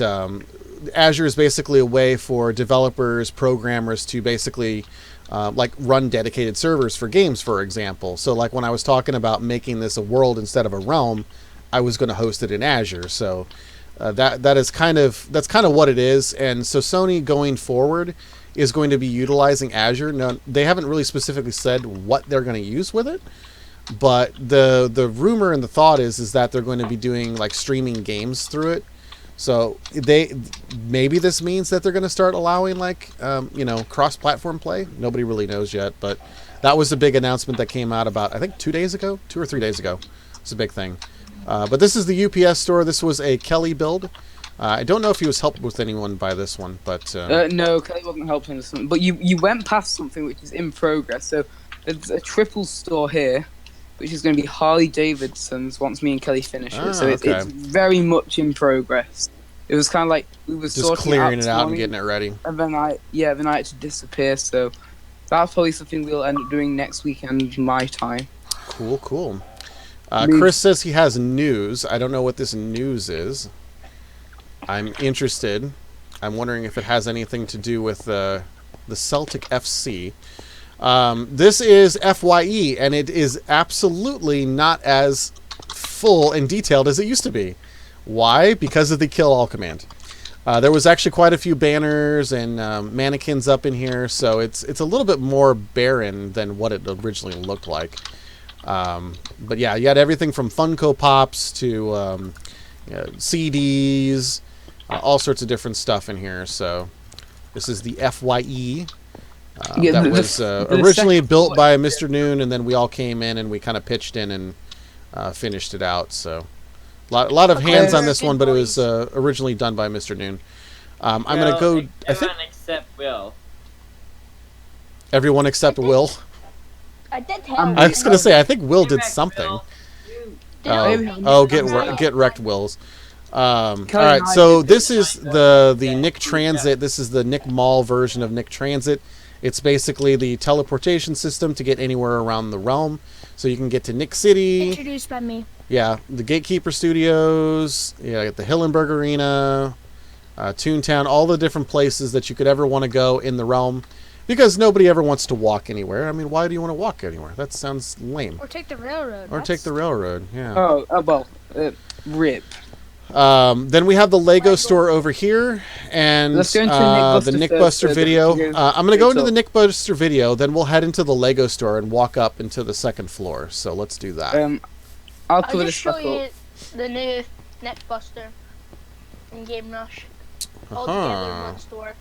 Azure is basically a way for developers, programmers to basically run dedicated servers for games, for example. So when I was talking about making this a world instead of a realm, I was going to host it in Azure. So that's kind of what it is. And so Sony going forward is going to be utilizing Azure. Now, they haven't really specifically said what they're going to use with it, but the rumor and the thought is that they're going to be doing streaming games through it. So maybe this means that they're going to start allowing cross-platform play. Nobody really knows yet, but that was a big announcement that came out about, I think, 2 or 3 days ago. It's a big thing. But this is the UPS store. This was a Kelly build. I don't know if he was helped with anyone by this one, but no, Kelly wasn't helping this one. But you went past something which is in progress. So there's a triple store here, which is going to be Harley Davidson's once me and Kelly finish it. So it's very much in progress. It was kind of we were just clearing it out and getting it ready. And then I had to disappear. So that's probably something we'll end up doing next weekend, my time. Cool. Chris says he has news. I don't know what this news is. I'm interested. I'm wondering if it has anything to do with the Celtic FC. This is FYE, and it is absolutely not as full and detailed as it used to be. Why? Because of the kill all command. There was actually quite a few banners and mannequins up in here, so it's a little bit more barren than what it originally looked like. But yeah, you had everything from Funko Pops to CDs, all sorts of different stuff in here. So this is the FYE. That was originally built by Mr. Noon, and then we all came in and we kind of pitched in and finished it out. So a lot of hands on this one, but it was originally done by Mr. Noon. I'm going to go... I think except Will. Everyone except Will? I did help. I was going to say, I think Will did something. Get wrecked, Wills. All right, so this is the Nick Transit. This is the Nick Mall version of Nick Transit. It's basically the teleportation system to get anywhere around the realm. So you can get to Nick City. Introduced by me. Yeah, the Gatekeeper Studios. Yeah, the Hillenberg Arena, Toontown, all the different places that you could ever want to go in the realm. Because nobody ever wants to walk anywhere. I mean, why do you want to walk anywhere? That sounds lame. Or take the railroad. Take the railroad, yeah. Oh well, rip. Then we have the Lego store over here, and Let's go into the Nick Buster video. I'm going to go into the Nick Buster video, then we'll head into the Lego store and walk up into the second floor. So let's do that. I'll just show you the new Nick Buster and Game Rush all together in one store.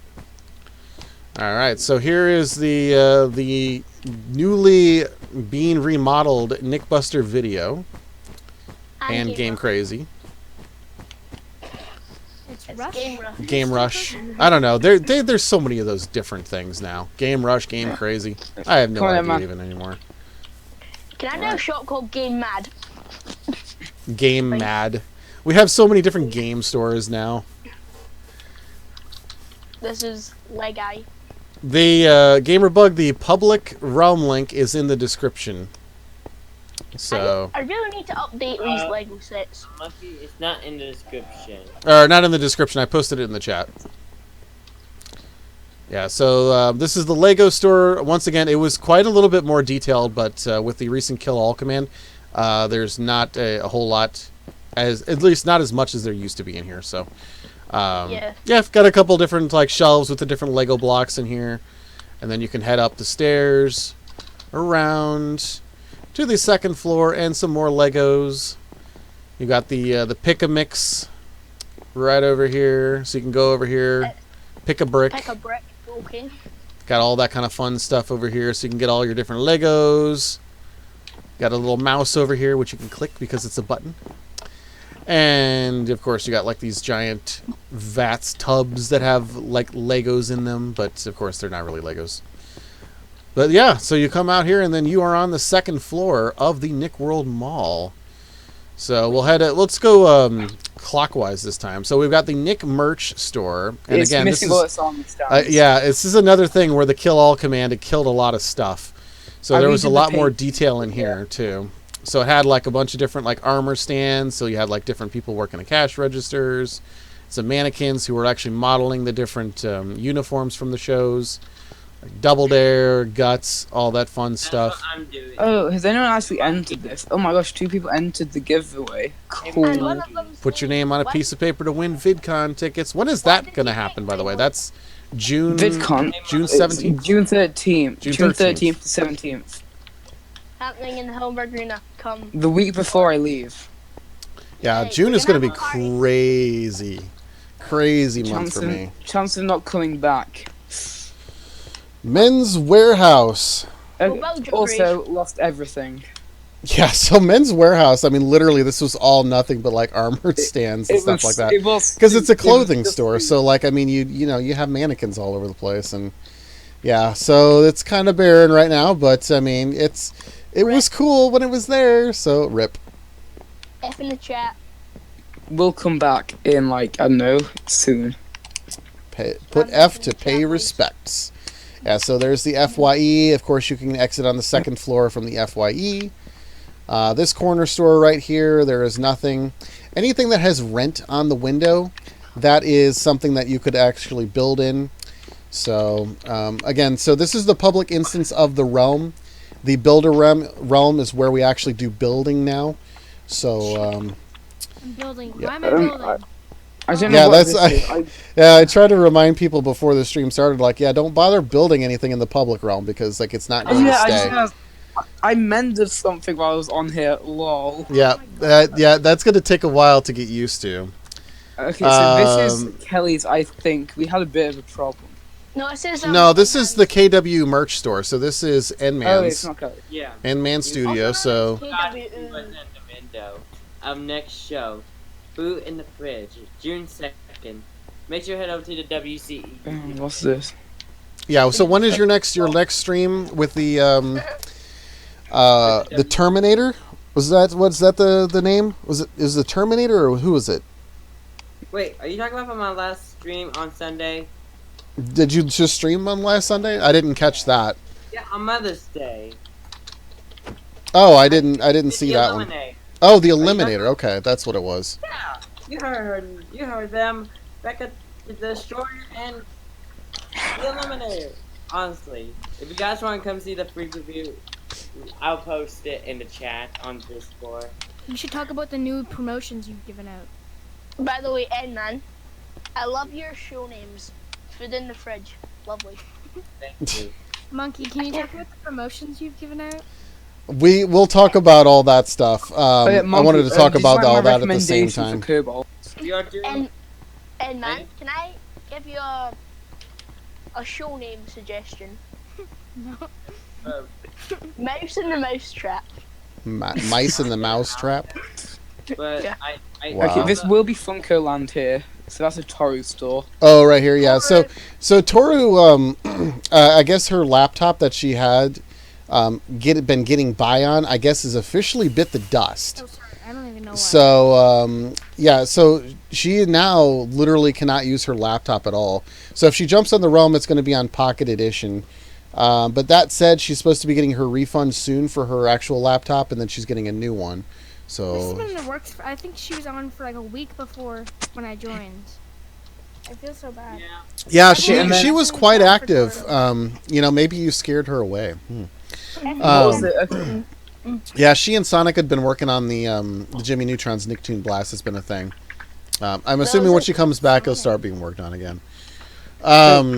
All right, so here is the newly being remodeled Nick Buster video and Game Crazy. It's Rush. Game Rush. I don't know. There's so many of those different things now. Game Rush, Game Crazy. I have no idea even anymore. Can I do a shop called Game Mad? Game Mad. We have so many different game stores now. This is Lego. The Gamerbug, the public realm link is in the description. So I really need to update these Lego sets. Monkey, it's not in the description. Or not in the description. I posted it in the chat. Yeah. So this is the Lego store. Once again, it was quite a little bit more detailed, but with the recent kill all command, there's not a whole lot, at least not as much as there used to be in here. So. Yeah, I've got a couple different shelves with the different Lego blocks in here, and then you can head up the stairs, around to the second floor, and some more Legos. You got the Pick-a-Mix right over here, so you can go over here, pick a brick. Pick a brick, okay. Got all that kind of fun stuff over here, so you can get all your different Legos. Got a little mouse over here, which you can click because it's a button. And of course you got these giant vats, tubs that have Legos in them, but of course they're not really Legos. But yeah, so you come out here and then you are on the second floor of the Nick World Mall. So we'll let's go clockwise this time. So we've got the Nick merch store, and it's again, this What I'm doing. Oh, has anyone actually entered this? Oh my gosh, 2 people entered the giveaway. Cool. And one of them's Put your name on a piece of paper to win VidCon tickets. When is that going to happen, by the way? That's June. VidCon. June 17th. June 13th. June June 13th 13th to 17th. happening in the Hillenberg Arena. Come. The week before I leave. Yeah, Hey, June we're is going to gonna be have a party. crazy. Crazy month for Chance me. of not coming back. Men's Warehouse. What about Jeopardy? Also, lost everything. Yeah, so Men's Warehouse, I mean, literally, this was all nothing but armored stands and stuff like that. Because it's a clothing store, so I mean, you have mannequins all over the place, and yeah, so it's kind of barren right now, but I mean, it was cool when it was there, so rip. F in the chat. We'll come back in I don't know, soon. Put F to pay respects. Yeah, so there's the FYE. Of course, you can exit on the second floor from the FYE. This corner store right here, there is nothing. Anything that has rent on the window, that is something that you could actually build in. So, again, so this is the public instance of the realm. The builder realm is where we actually do building now. So, I'm building. Yeah. Why am I building? I don't Yeah, know what that's this is. I tried to remind people before the stream started, like, yeah, don't bother building anything in the public realm because like it's not going to stay. I mended something while I was on here. Lol. Yeah, that's going to take a while to get used to. Okay, so this is Kelly's. I think we had a bit of a problem. No, it says. No, this is the KW merch store. So this is Oh, N-Man's. it's not Kelly. Yeah. N-Man Studio. So next show, Food in the Fridge, June 2nd. Make sure you head over to the WCE. What's this? yeah. So when is your next stream with the Terminator? Was that the name? Is the Terminator or who was it? Wait, are you talking about my last stream on Sunday? Did you just stream on last Sunday? I didn't catch that. Yeah, on Mother's Day. Oh, I didn't see that one. Oh, the Eliminator. Okay, that's what it was. Yeah, you heard them. Back at the store and the Eliminator. Honestly, if you guys want to come see the free review, I'll post it in the chat on Discord. You should talk about the new promotions you've given out. By the way, Edman, I love your show names. Food in the Fridge. Lovely. Thank you. Monkey, can you talk about the promotions you've given out? We'll talk about all that stuff. Monkey, I wanted to talk about all that at the same time. You're doing. And man, can I give you a show name suggestion? No. Mouse in the Mousetrap. Mice in the Mousetrap. But Yeah. Wow. Okay, this will be Funko Land here. So that's a Toru store. Oh, right here, yeah. So Toru, I guess her laptop that she had been getting by on, I guess, is officially bit the dust. Oh, sorry. I don't even know why. So, yeah, so she now literally cannot use her laptop at all. So if she jumps on the Realm, it's going to be on Pocket Edition. But that said, she's supposed to be getting her refund soon for her actual laptop, and then she's getting a new one. This So has been in the works. I think she was on for like a week before when I joined. I feel so bad. yeah, Okay, she was quite active. Maybe you scared her away. What was it? Okay. Yeah, she and Sonic had been working on the Jimmy Neutron's Nicktoon Blast. Has been a thing. I'm assuming when she comes back, it'll start being worked on again.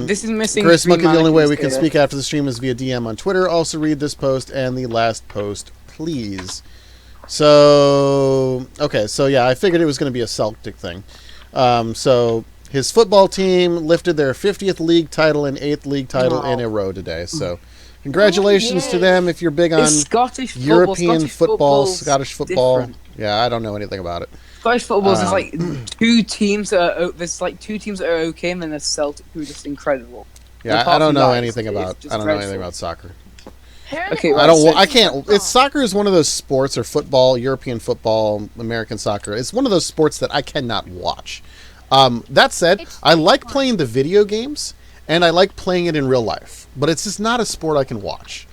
This is missing. Chris Monkey, the only way we mannequins can here. speak after the stream is via DM on Twitter. Also read this post and the last post, please. So, okay, so yeah, I figured it was going to be a Celtic thing. So his football team lifted their 50th league title and 8th league title in a row today. So congratulations to them if you're big on It's Scottish football. European Scottish football, football's Scottish football. different. Yeah, I don't know anything about it. Scottish football is like two teams that are there's like two teams that are okay, and then there's Celtic who are just incredible. Yeah, Apart I don't from know that, anything it's about. just I don't know anything dreadful. about soccer. Okay, I don't. right, I can't. It's soccer is one of those sports, or football, European football, American soccer. It's one of those sports that I cannot watch. That said, I like playing the video games, and I like playing it in real life. But it's just not a sport I can watch.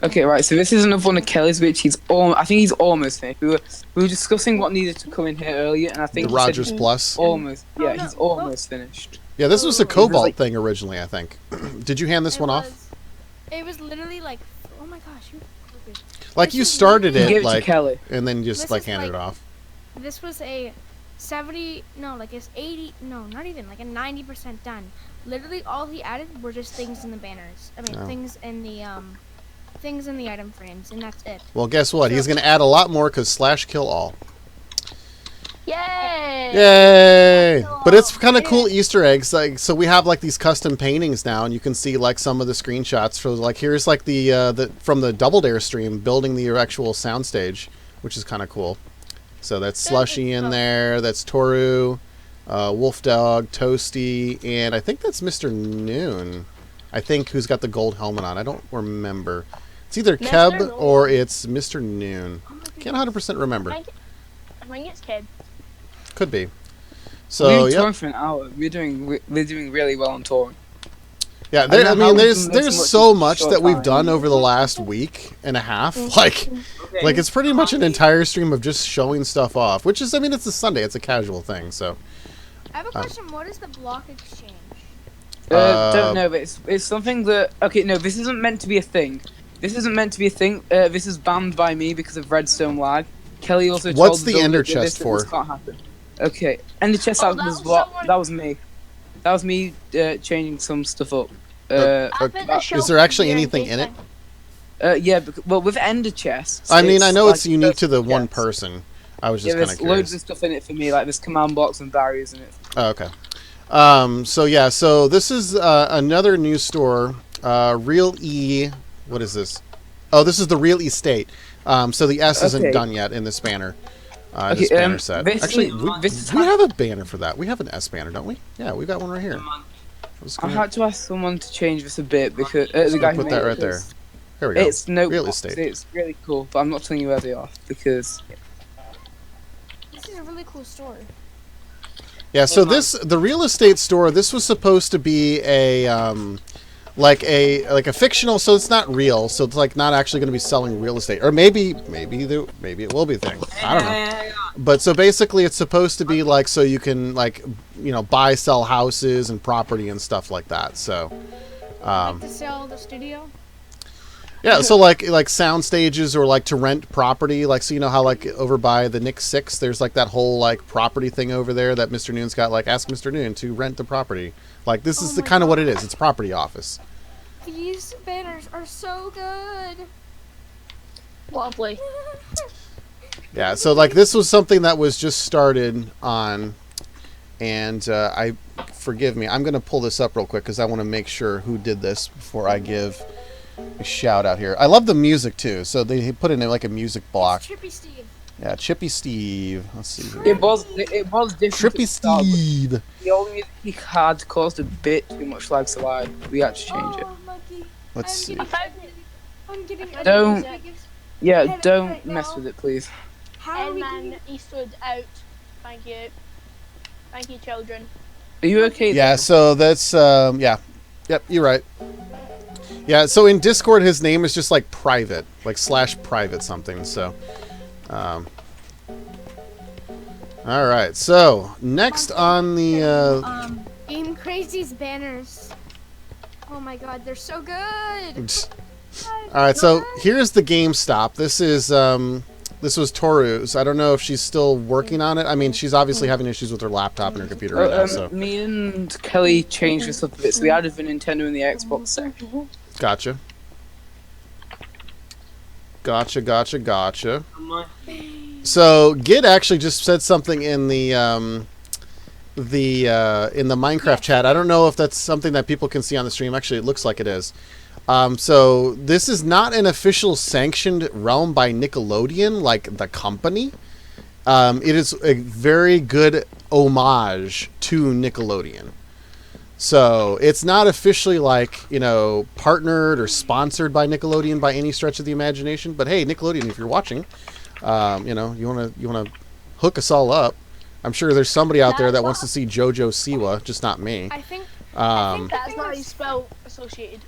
Okay, right. So this is another one of Kelly's, which I think he's almost finished. We were discussing what needed to come in here earlier, and I think The he said Rogers he's Plus. almost. Yeah, Oh, no. he's almost finished. Yeah, this was a was Cobalt like- thing originally. I think. Did you hand this one off? It was literally like, oh my gosh, you. Like you started He gave it, it to like, Kelly. and then just This like is handed it like- off. This was a 70, no, like it's 80, no, not even, like a 90% done. Literally all he added were just things in the banners. I mean, Oh. things in the item frames, and that's it. Well, guess what? He's going to add a lot more because slash kill all. Yay! Yay! But it's kind of cool Easter eggs. Like, so we have like these custom paintings now, and you can see like some of the screenshots for like here's like the from the Double Dare stream building the actual soundstage, which is kind of cool. So that's Slushy in there. That's Toru, Wolf Dog, Toasty, and I think that's Mr. Noon. I think who's got the gold helmet on. I don't remember. It's either Mr. Keb Noon. or it's Mr. Noon. Can't 100% remember. I think it's Kid. Could be. We're So doing yeah, touring for an hour. We're doing really well on touring. yeah. I don't know I how mean, we there's can make there's so so much much short that we've time. done over the last week and a half. Like it's pretty much an entire stream of just showing stuff off. Which is, I mean, it's a Sunday. It's a casual thing. So I have a question. What is the block exchange? Don't know, but it's something that. Okay, no, this isn't meant to be a thing. This isn't meant to be a thing. This is banned by me because of redstone lag. Kelly also What's told the Bill ender that this chest for? can't happen. Okay, and the chest Oh, that was that was what? someone- That was me. That was me changing some stuff up. I put the Is shelf there actually here anything case in it? Yeah, well, with ender chests. I mean, I know like it's unique to the chests. one person. I was Yeah, just kind there's of loads curious. of stuff in it for me, like there's command blocks and barriers in it. Oh, okay. So yeah, so this is another news store. Real E. What is this? Oh, this is the Real Estate. So the S isn't Okay. done yet in this banner. This Okay, banner set. this Actually, is- this is we have a banner for that. We have an S banner, don't we? Yeah, we got one right here. Just I gonna had to ask someone to change this a bit because the guy who put made that it, right there. because There we go. It's no Real box, estate. It's really cool, but I'm not telling you where they are because This is a really cool store. Yeah, so the real estate store, this was supposed to be a like a fictional, so it's not real, so it's like not actually going to be selling real estate, or maybe it will be a thing. I don't know. But so basically, it's supposed to be like so you can like buy, sell houses and property and stuff like that. So Like to sell the studio? yeah, so like sound stages or like to rent property, like so how like over by the Nick 6, there's like that whole like property thing over there that Mr. Noon's got, like ask Mr. Noon to rent the property. Like this is the my kind of what it is. It's property office. These banners are so good. Lovely. Yeah, so like this was something that was just started on, and forgive me, I'm gonna pull this up real quick because I want to make sure who did this before I give a shout out here. I love the music too, so they put in like a music block. It's Trippy Steve. Yeah, Chippy Steve. Let's see. Here. it was different. at Trippy the start, but Steve. The old music he had caused a bit too much lag, so we had to change it. Oh, Monkey. Let's see. I found it. I'm getting Don't- Yeah, Have it don't right mess now. with it, please. How are we Endman getting... Eastwood out. Thank you. Thank you, children. Are you okay? Yeah, there? so that's yeah. Yep, you're right. Yeah, so in Discord his name is just like private, like /private something, so all right. So, next on the Game Crazy's banners. Oh my god, they're so good. all right, so here's the GameStop. This is this was Toru's. I don't know if she's still working on it. I mean, she's obviously having issues with her laptop and her computer right now, so Me and Kelly changed this up a bit, so we added the Nintendo and the Xbox section. gotcha. Gotcha. So Gid actually just said something in the Minecraft chat. I don't know if that's something that people can see on the stream. Actually, it looks like it is. So this is not an official sanctioned realm by Nickelodeon, like the company. It is a very good homage to Nickelodeon. So it's not officially like, partnered or sponsored by Nickelodeon by any stretch of the imagination. But hey, Nickelodeon, if you're watching, you wanna hook us all up. I'm sure there's somebody out there that wants to see JoJo Siwa, just not me. I think Um, That's not how you spell associated.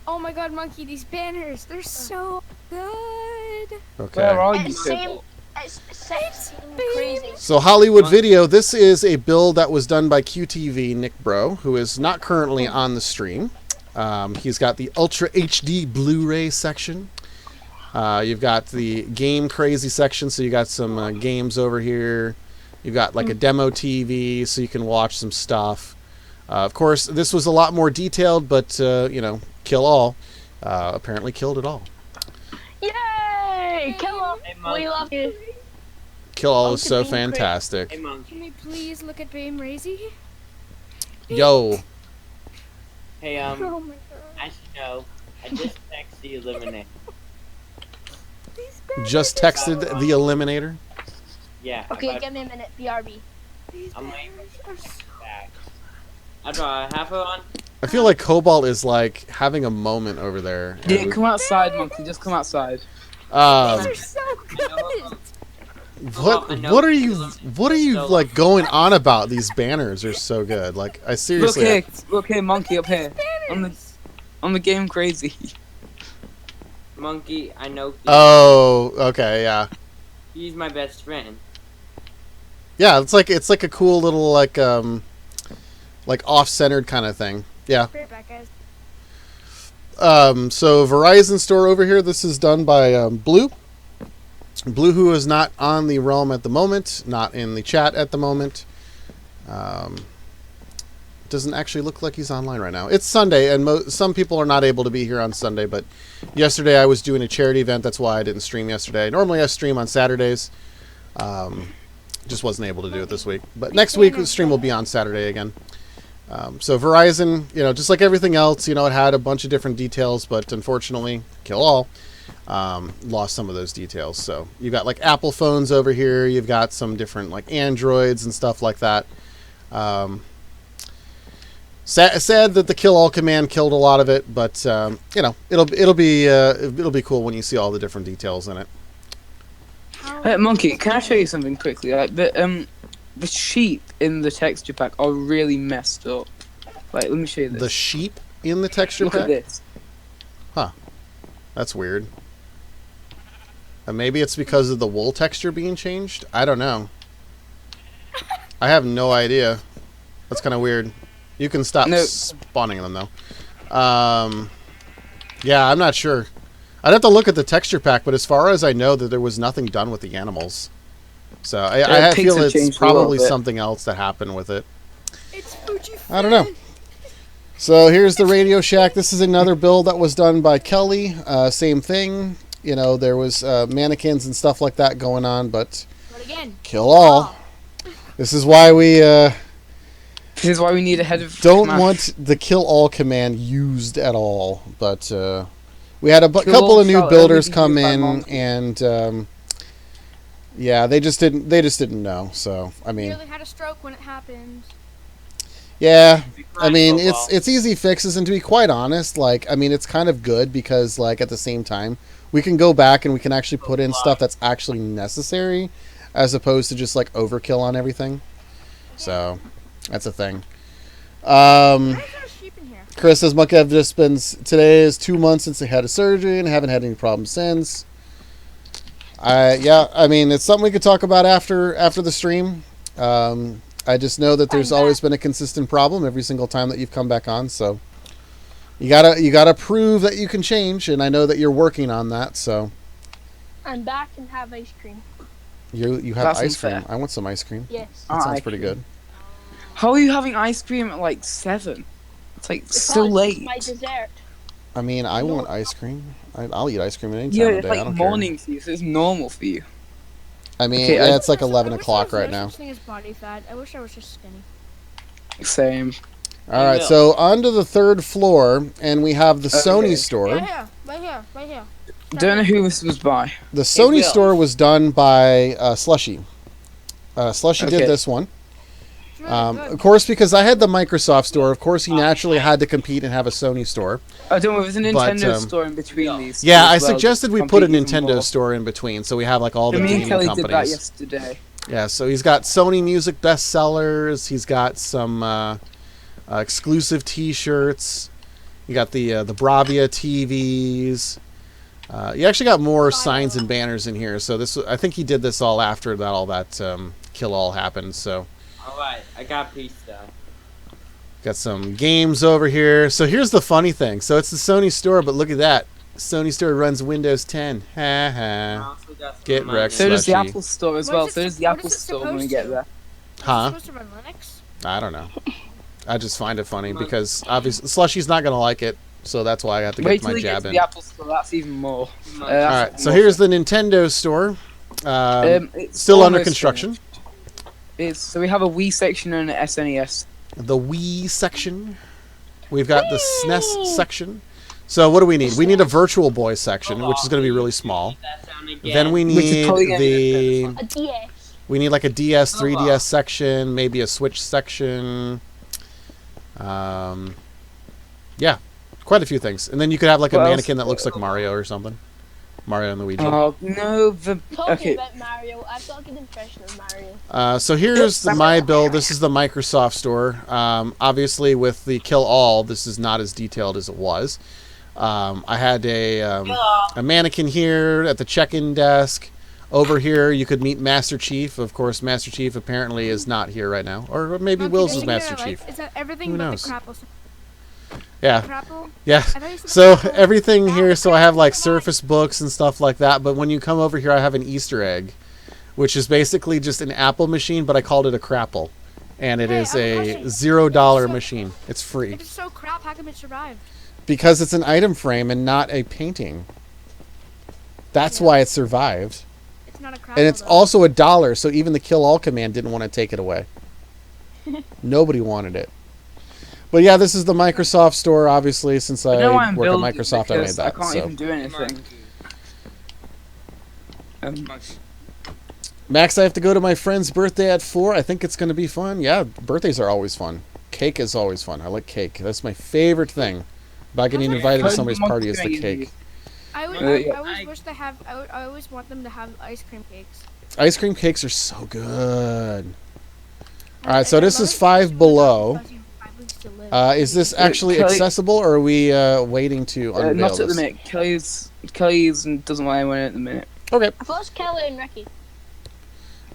oh my god, Monkey, these banners, they're so good. okay. Where are you? It's same. It's sexy and crazy. So Hollywood Video, this is a build that was done by QTV Nick Bro, who is not currently on the stream. He's got the Ultra HD Blu-ray section. You've got the Game Crazy section, so you got some games over here. You've got like a demo TV, so you can watch some stuff. Of course, this was a lot more detailed, but Kill All apparently killed it all. Yay! Kill off. We love you. Kill All is so Being great. fantastic. Hey, Monk. Can we please look at Bame Razy? Yo, Hey, Oh my god. as you know, I just texted the Eliminate. These banners just are texted the Eliminator. Yeah. Okay, I'm give me a minute. BRB. These I'm waiting banners are so back. I draw a half on. I feel like Cobalt is like having a moment over there. Yeah, come outside, Monkey. Just come outside. These are so good. What are you like going on about? These banners are so good. Like I seriously. Look here, Monkey up here. On the Game Crazy. Monkey, I know. Oh, okay, yeah, He's my best friend. yeah. It's like a cool little like off-centered kind of thing. Yeah. Right back, guys. So Verizon store over here. This is done by Blue. Bluehoo is not on the realm at the moment, not in the chat at the moment. Doesn't actually look like he's online right now. It's Sunday, and some people are not able to be here on Sunday, but yesterday I was doing a charity event. That's why I didn't stream yesterday. Normally I stream on Saturdays. Just wasn't able to do it this week. But next week the stream will be on Saturday again. So Verizon, just like everything else, it had a bunch of different details, but unfortunately, Kill All lost some of those details. So you've got like Apple phones over here. You've got some different like Androids and stuff like that. Sad that the Kill All command killed a lot of it, but it'll be cool when you see all the different details in it. Hey, Monkey, can I show you something quickly? Like the sheep in the texture pack are really messed up. Like, let me show you this. The sheep in the texture Look pack? at this. Huh. That's weird. Maybe it's because of the wool texture being changed? I don't know. I have no idea. That's kind of weird. You can stop spawning them, though. Yeah, I'm not sure. I'd have to look at the texture pack, but as far as I know, that there was nothing done with the animals. So I feel it's probably something else that happened with it. It's Fuji. I don't know. So here's the Radio Shack. This is another build that was done by Kelly. Same thing. There was mannequins and stuff like that going on, but again, Kill All. This is why we... This is why we need a head of... Don't want the Kill All command used at all, but we had a couple of new builders come in, and yeah, they just didn't know. So I mean, nearly had a stroke when it happened. Yeah, I mean it's easy fixes, and to be quite honest, like I mean it's kind of good because like at the same time we can go back and we can actually put in stuff that's actually necessary, as opposed to just like overkill on everything. So. That's a thing. Chris says, Monkey, I've just been... Today is 2 months since I had a surgery and haven't had any problems since. Yeah, I mean, it's something we could talk about after the stream. I just know that there's always been a consistent problem every single time that you've come back on, so... You gotta prove that you can change, and I know that you're working on that, so... I'm back and have ice cream. You have ice cream? I want some ice cream. Yes. That sounds pretty good. How are you having ice cream at like 7? It's like still late. My dessert. I mean, I want ice cream. I'll eat ice cream at any time Yeah, of it's day. like I don't morning care. for you, so it's normal for you. I mean, yeah, it's like 11 o'clock right now. I wish body fat. I wish I was just skinny. Same. All right, so onto the 3rd floor, and we have the Sony store. Right here. Don't know who this was by. The Sony store was done by Slushy. Slushy did this one. Of course, because I had the Microsoft store, of course he naturally had to compete and have a Sony store. I don't know, there's a Nintendo store in between these. Yeah, I suggested we put a Nintendo store in between, so we have like all the gaming companies. Did that yesterday. Yeah, so he's got Sony Music bestsellers, he's got some exclusive T-shirts, you got the Bravia TVs. You actually got more signs and banners in here, so I think he did this all after all that Kill All happened, so... Alright, I got peace though. Got some games over here. So here's the funny thing. So it's the Sony store, but look at that. Sony store runs Windows 10. Ha ha. Get wrecked. So does the Apple store as well. So does the Apple store when we get there. Huh? Is it supposed to run Linux? I don't know. I just find it funny because obviously Slushy's not going to like it. So that's why I got to get my jab in. The Apple store, that's even more. Alright, so here's the Nintendo store. Still under construction. So we have a Wii section and an SNES. The Wii section. We've got the SNES section. So what do we need? We need a Virtual Boy section, which is going to be really small. Then we need a DS. We need like a DS, 3DS section, maybe a Switch section. Yeah, quite a few things. And then you could have like a mannequin that looks like Mario or something. Mario and Luigi. Oh, no, Talking about Mario, I've got a good impression of Mario. So here's my build. This is the Microsoft store. Obviously, with the Kill All, this is not as detailed as it was. I had a mannequin here at the check-in desk. Over here, you could meet Master Chief. Of course, Master Chief apparently is not here right now. Or maybe Will's is Master Chief. Is that everything Who but knows? the crap? Yeah. Crapple? Yeah. I thought you said So Crapple. everything here, so I have like Crapple. Surface Books and stuff like that, but when you come over here I have an Easter egg, which is basically just an Apple machine, but I called it a Crapple. And it Hey, is I have a a question. $0 machine. It's free. If it's so crap, how come it survived? Because it's an item frame and not a painting. That's why it survived. It's not a crapple. And it's though. also $1, so even the kill all command didn't want to take it away. Nobody wanted it. But yeah, this is the Microsoft store, obviously, since I know why I'm work at building Microsoft, I made because that. I can't So. even do anything. Max, I have to go to my friend's birthday at 4. I think it's going to be fun. Yeah, birthdays are always fun. Cake is always fun. I like cake. That's my favorite thing about getting invited to somebody's party is the cake. I always, Yeah. I always wish to have. I always want them to have ice cream cakes. Ice cream cakes are so good. All right, And so I this love is it 5 below. because you have 5 weeks to live. Is this actually Kelly- accessible, or are we waiting to unveil Not at the this? minute. Kelly's doesn't want anyone at the minute. Okay. I thought it was Kelly and Ricky.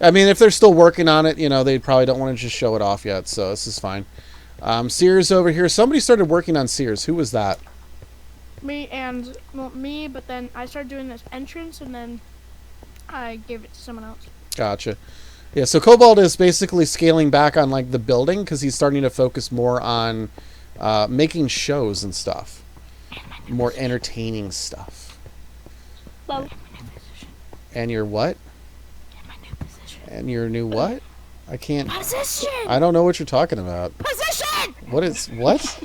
I mean, if they're still working on it, you know, they probably don't want to just show it off yet, so this is fine. Sears over here. Somebody started working on Sears. Who was that? Me, but then I started doing this entrance, and then I gave it to someone else. Gotcha. Yeah, so Cobalt is basically scaling back on like the building because he's starting to focus more on making shows and stuff, more entertaining stuff. Well, And your what? And your new what? I can't. Position. I don't know what you're talking about. Position. What?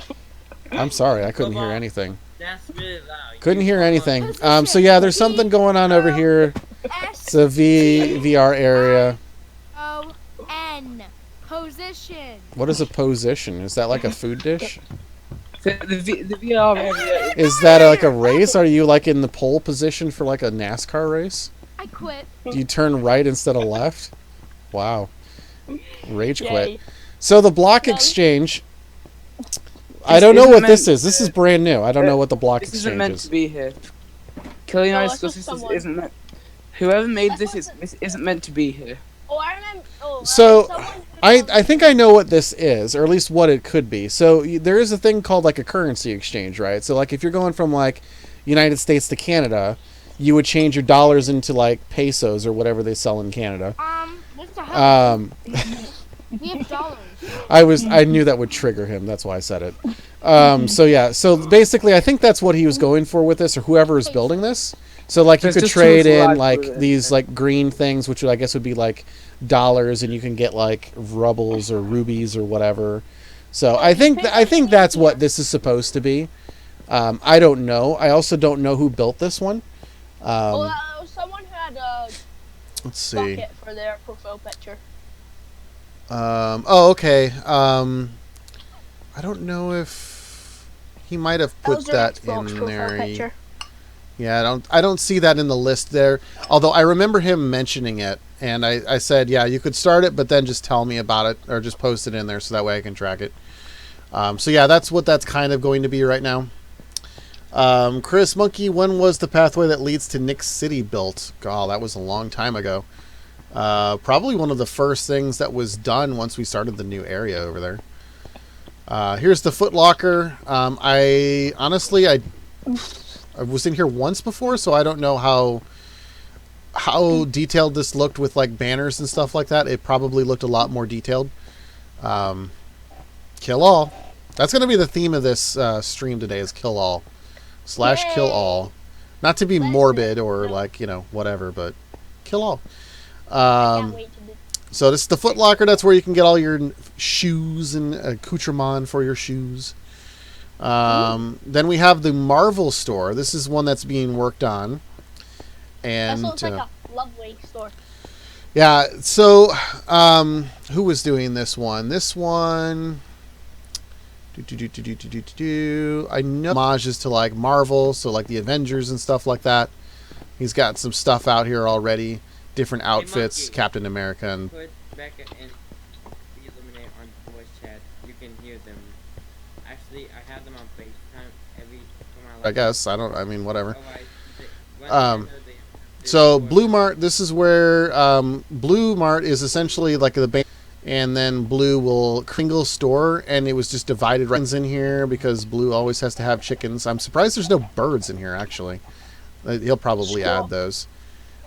I'm sorry, I couldn't hear anything. That's really loud. Couldn't hear anything. So yeah, there's something going on over here. It's a VR area. O-N. Position. What is a position? Is that like a food dish? The VR area. Is that like a race? Are you like in the pole position for like a NASCAR race? I quit. Do you turn right instead of left? Wow. Rage quit. yay. So the block exchange. I don't know what this is. This is brand new. I don't know what the block This isn't meant exchange to is. be here. Kelly and I Oh, it's discussed just this. someone. Isn't meant. Whoever made That's this isn't meant to be here. Oh, I remember. Oh, So, someone who I think I know what this is, or at least what it could be. So there is a thing called like a currency exchange, right? So like if you're going from like United States to Canada, you would change your dollars into like pesos or whatever they sell in Canada. What the hell? We have dollars. I knew that would trigger him. That's why I said it. So yeah. So basically, I think that's what he was going for with this, or whoever is building this. So like you There's could just trade two in flags like with it. these like green things, which I guess would be like dollars, and you can get like rubles or rubies or whatever. So I think that's what this is supposed to be. I don't know. I also don't know who built this one. that was someone who had a Let's see. bucket for their profile picture. Oh, okay. I don't know if he might have That put was their that Xbox in profile there. picture. Yeah, I don't see that in the list there. Although I remember him mentioning it, and I said, yeah, you could start it, but then just tell me about it, or just post it in there so that way I can track it. So yeah, that's what that's kind of going to be right now. Chris Monkey, when was the pathway that leads to Nick City built? God, that was a long time ago. Probably one of the first things that was done once we started the new area over there. Here's the Foot Locker. I honestly, I was in here once before, so I don't know how detailed this looked with like banners and stuff like that. It probably looked a lot more detailed. Kill all. That's going to be the theme of this stream today is kill all / kill all. Not to be morbid or like, you know, whatever, but kill all. Can't wait to do. So this is the Foot Locker. That's where you can get all your shoes and accoutrement for your shoes. Then we have the Marvel store. This is one that's being worked on. And That looks like a lovely store. yeah, so who was doing this one? This one, I know homages to like Marvel, so like the Avengers and stuff like that. He's got some stuff out here already, different outfits, Monkey. Captain America, and Put Becca and the Illuminate on voice chat. You can hear them. Actually, I have them on FaceTime every time I guess I mean whatever. Otherwise, So Blue Mart, this is where Blue Mart is essentially like the And then blue will Kringle store, and it was just divided right in here because blue always has to have chickens. I'm surprised there's no birds in here, actually. He'll probably add those.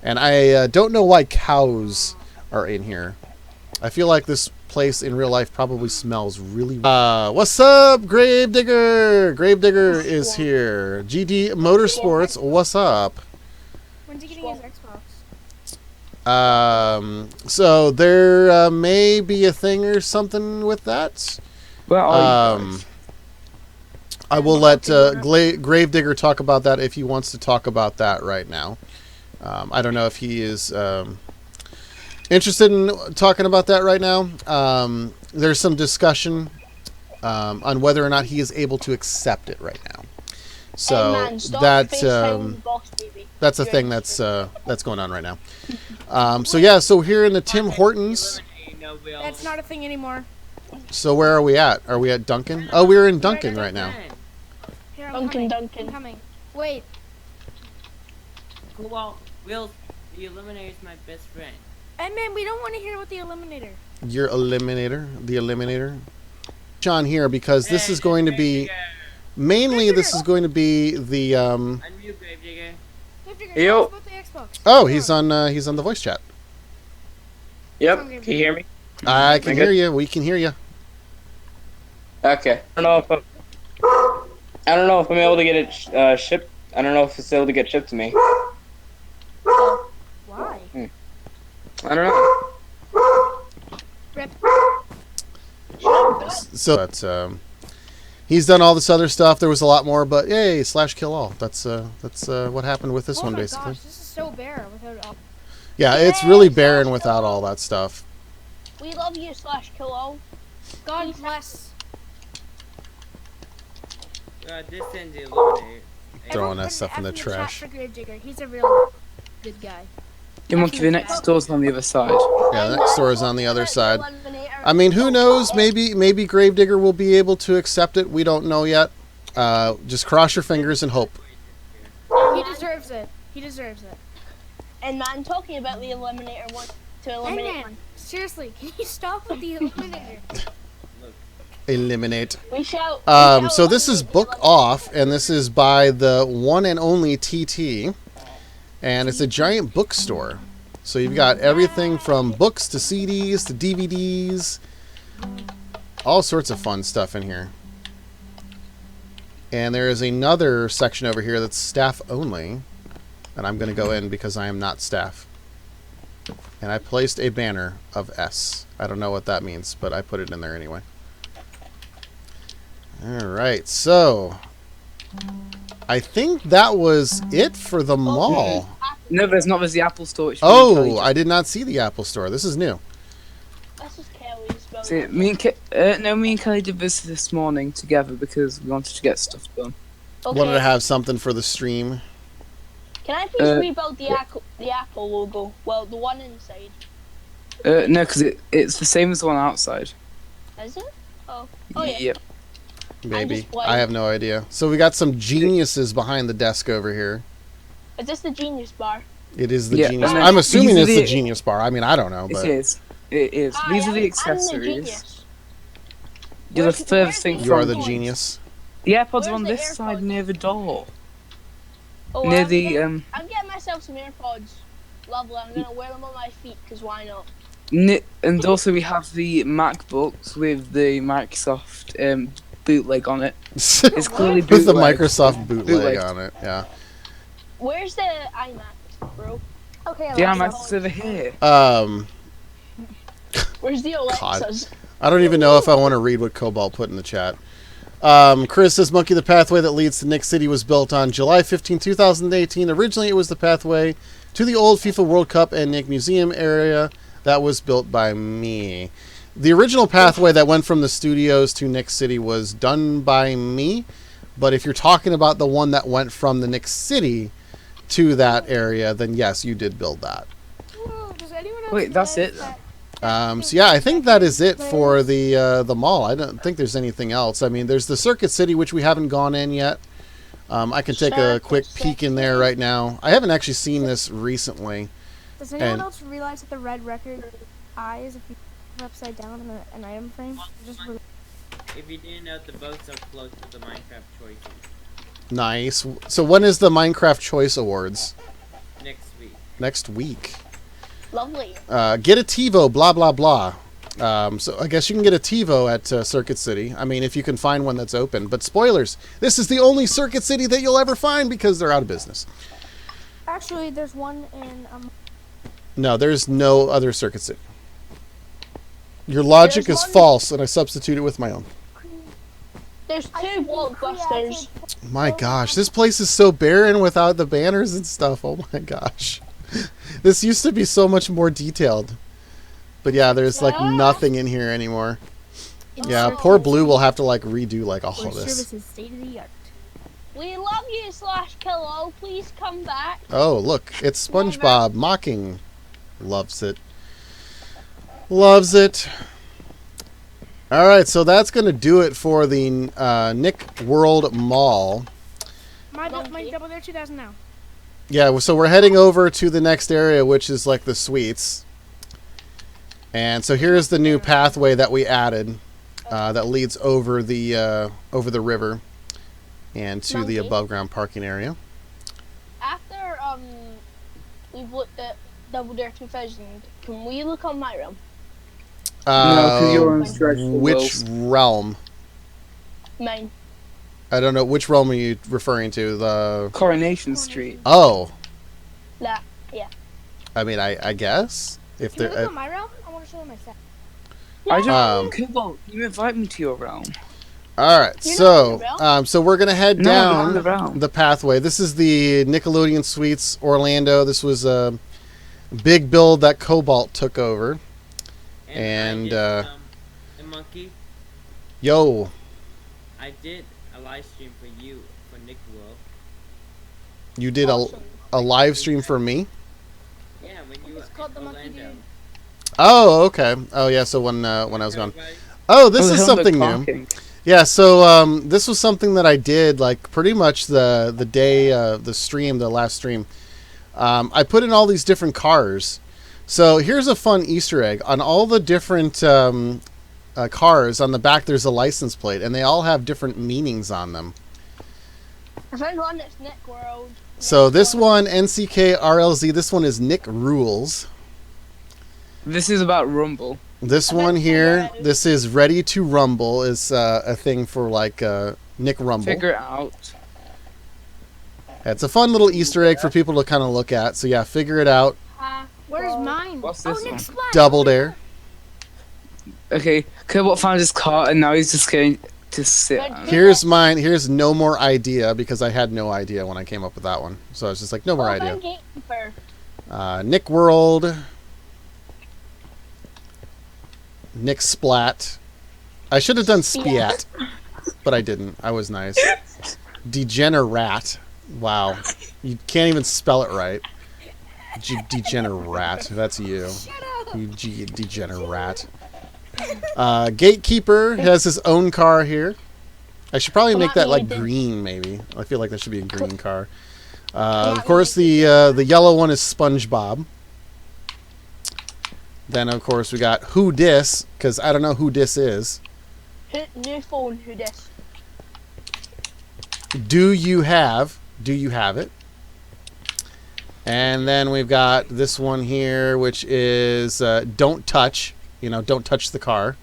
And I don't know why cows are in here. I feel like this place in real life probably smells really... what's up, Gravedigger? Gravedigger is here. GD Motorsports, what's up? When's he getting his Xbox? So there may be a thing or something with that. Well, I will let Gravedigger talk about that if he wants to talk about that right now. I don't know if he is interested in talking about that right now. There's some discussion on whether or not he is able to accept it right now. So that's a thing that's going on right now. So yeah, so here in the Tim Hortons. That's not a thing anymore. So where are we at? Are we at Duncan? Oh, we're in Duncan right now. Here, Duncan. I'm coming. Wait. Well, Will, the Eliminator's my best friend. Hey man, we don't want to hear about the Eliminator. Your Eliminator, the Eliminator. John here because this is going to be mainly this is going to be the Unmute Gravedigger. Yo. About the Xbox. Oh, he's on the voice chat. Yep. Can you hear me? I can hear you. We can hear you. Okay. I don't know if I'm able to get it shipped. I don't know if it's able to get shipped to me. Why? I don't know. Rip. So that's he's done all this other stuff. There was a lot more, but yay, /kill all. That's what happened with this one basically. Gosh, this is so bare without all. Yeah, it's really barren without all that stuff. We love you, /kill all. God bless. This ends the Eliminator. Throwing that stuff in the trash. For Gravedigger. He's a real good guy. You monkey, the next door's on the other side. Yeah, the next door is on the other side. I mean, who knows? Maybe Gravedigger will be able to accept it. We don't know yet. Just cross your fingers and hope. He deserves it. He deserves it. And man, talking about the Eliminator, want to eliminate Hey man, seriously, can you stop with the Eliminator? Eliminate. We shall. So this is Book Off, and this is by the one and only TT. And it's a giant bookstore. So you've got everything from books to CDs to DVDs. All sorts of fun stuff in here. And there is another section over here that's staff only. And I'm going to go in because I am not staff. And I placed a banner of S. I don't know what that means, but I put it in there anyway. Alright, so I think that was it for the mall. No, there's not. There's the Apple Store. Which Oh, I did not see the Apple Store. This is new. This is Kelly's. See, me and Kelly did this morning together because we wanted to get stuff done. Okay. Wanted to have something for the stream. Can I please rebuild the Apple logo? Well, the one inside. No, because it's the same as the one outside. Is it? Oh yeah. Yep. Maybe. I have no idea. So we got some geniuses behind the desk over here. Is this the Genius Bar? It is the Yeah, Genius. and I'm assuming it's these the are the- Genius Bar. I mean, I don't know, but It is. It is. These are the I'm the accessories. Genius. You're the furthest thing you are from the it. genius. The AirPods Where's are on the this side AirPods? near the door. Oh, Near I'm the getting myself some AirPods. Lovely. I'm gonna wear them on my feet because why not? And also we have the MacBooks with the Microsoft bootleg on it. It's clearly bootleg. With the Microsoft bootleg Bootleg. on it, yeah. Where's the iMac, bro? Okay. The Alexa. iMac's over here. Where's the Alexas? I don't even know if I want to read what Cobalt put in the chat. Chris says, Monkey, the pathway that leads to Nick City was built on July 15, 2018. Originally, it was the pathway to the old FIFA World Cup and Nick Museum area that was built by me. The original pathway that went from the studios to Nick City was done by me. But if you're talking about the one that went from the Nick City to that area, then yes, you did build that. Whoa, does anyone else Wait, that's realize it? that- So yeah, I think that is it for the mall. I don't think there's anything else. I mean, there's the Circuit City, which we haven't gone in yet. I can take a quick peek in there right now. I haven't actually seen this recently. Does anyone And- else realize that the red record eye is a upside down in an item frame. Just really If you didn't know, the votes are close to the Minecraft choices. Nice. So when is the Minecraft Choice Awards? Next week. Next week. Lovely. Get a TiVo, blah, blah, blah. So I guess you can get a TiVo at Circuit City. I mean, if you can find one that's open. But spoilers, this is the only Circuit City that you'll ever find because they're out of business. actually, there's one in No, there's no other Circuit City. Your logic There's is one- false, and I substitute it with my own. There's two blockbusters. My gosh, this place is so barren without the banners and stuff. Oh my gosh. This used to be so much more detailed. But yeah, there's like nothing in here anymore. Yeah, poor Blue will have to like redo like all of this. services state of the art. We love you, /Pillow. Please come back. Oh, look, it's SpongeBob mocking. Loves it. Loves it. All right, so that's going to do it for the Nick World Mall. My double there 2,000 now. Yeah, so we're heading over to the next area, which is like the suites. And so here's the new pathway that we added that leads over the river and to the above ground parking area. After we've looked at Double Dare 2000, can we look on my room? No, 'cause you're on stretch for Which Wills. realm? Mine. I don't know. Which realm are you referring to? The Coronation Street. Oh, That. Yeah. I mean, I guess if Can you there. look at my realm? I want to show you my set. I just Um, you invite me to your realm. All right, You're so not in the realm? so we're gonna head No, I'm in down the realm. the pathway. This is the Nickelodeon Suites Orlando. This was a big build that Cobalt took over. And, and Monkey, Yo, I did a live stream for you for Nick World. you did a live stream for me? Yeah, when you It's were called in the Monkey Orlando. Dude. Oh, okay. Oh yeah. So when I was gone. Everybody- Oh, this Oh, is the hell something they're new. talking. Yeah, so this was something that I did like pretty much the day the last stream. I put in all these different cars. So here's a fun Easter egg on all the different cars. On the back, there's a license plate, and they all have different meanings on them. I found one that's Nick World. So this one, NCKRLZ, this one is Nick Rules. This is about Rumble. This one here, this is Ready to Rumble, is a thing for like Nick Rumble. Figure it out. It's a fun little Easter egg for people to kind of look at. So yeah, figure it out. Where's mine? What's Oh, this Nick one? Splat. Double Dare. Okay, Cobalt found his car and now he's just going to sit on it. Here's mine. Here's no more idea because I had no idea when I came up with that one. So I was just like, no more idea. Gatekeeper. Nick World. Nick Splat. I should have done Spiat, but I didn't. I was nice. Degenerate. Wow. You can't even spell it right. Degenerate. That's you. You degenerate. Gatekeeper has his own car here. I should probably make that like green, maybe. I feel like that should be a green car. Of course, the yellow one is SpongeBob. Then, of course, we got Who Dis, because I don't know who Dis is. New phone, who this? Do you have it? And then we've got this one here, which is Don't Touch. You know, don't touch the car.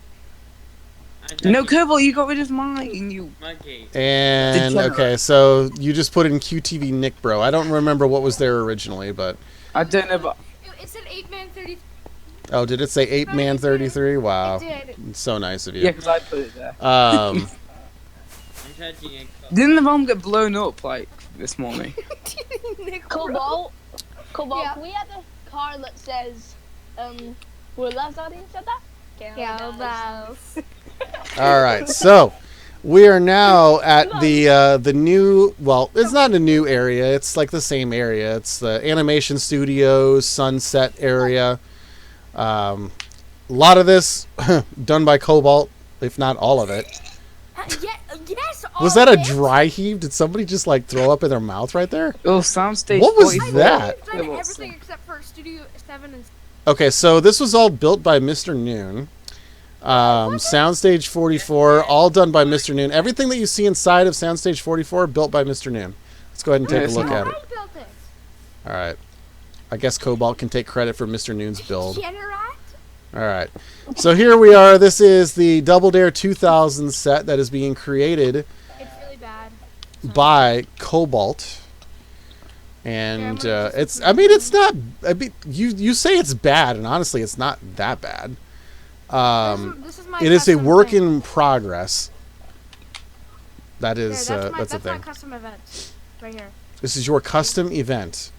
No, Cobalt, you got rid of mine. You. Monkey. And, Degenerate. okay, so you just put in QTV Nick Bro. I don't remember what was there originally, but... I don't know, but It said 8-man 30. Oh, did it say 8-man 33? Wow. It did. It's so nice of yeah, you. because I put it there. I'm touching it. Didn't the bomb get blown up like this morning? Nick Cobalt. Cobalt, Yeah. can we have a car that says, where Love's audience said that? Cowbells. All right, so we are now at the new. Well, it's not a new area. It's like the same area. It's the Animation Studios Sunset area. A lot of this done by Cobalt, if not all of it. Yes. Was that a dry heave? Did somebody just like throw up in their mouth right there? Oh, soundstage. What was 44. that? I've done everything except for Studio 7 and. Okay, so this was all built by Mr. Noon. Soundstage 44, all done by Mr. Noon. Everything that you see inside of Soundstage 44 built by Mr. Noon. Let's go ahead and take a look at it. I built it. All right. I guess Cobalt can take credit for Mr. Noon's build. All right. So here we are. This is the Double Dare 2000 set that is being created It's really bad. by Cobalt. And it's, I mean, it's not, I mean, you say it's bad, and honestly, it's not that bad. This is my It is a custom work thing. in progress. That is, There, that's the that's my thing. custom event. Right here. This is your custom event.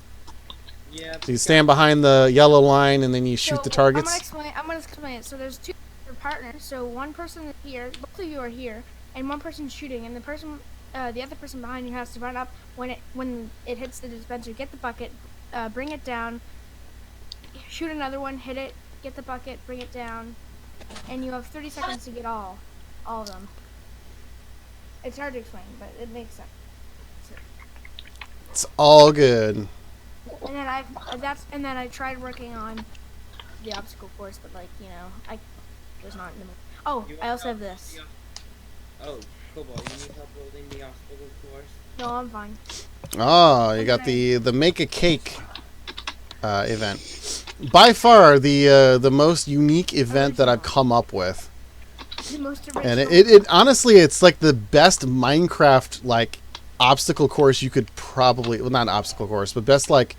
Yeah. So you stand behind the yellow line, and then you shoot So, the targets. I'm gonna explain it. So there's two partners. So one person is here, both of you are here, and one person's shooting, and the other person behind you has to run up when it hits the dispenser, get the bucket, bring it down, shoot another one, hit it, get the bucket, bring it down, and you have 30 seconds to get all of them. It's hard to explain, but it makes sense. It's all good. And then I tried working on the obstacle course, but like, you know, I was not in the mood. Oh, I also have this. Oh, Cobalt, you need help building the obstacle course? No, I'm fine. Oh, you got the make a cake event. By far the most unique event that I've come up with. The most And original. it honestly, it's like the best Minecraft like obstacle course you could probably, well, not obstacle course, but best like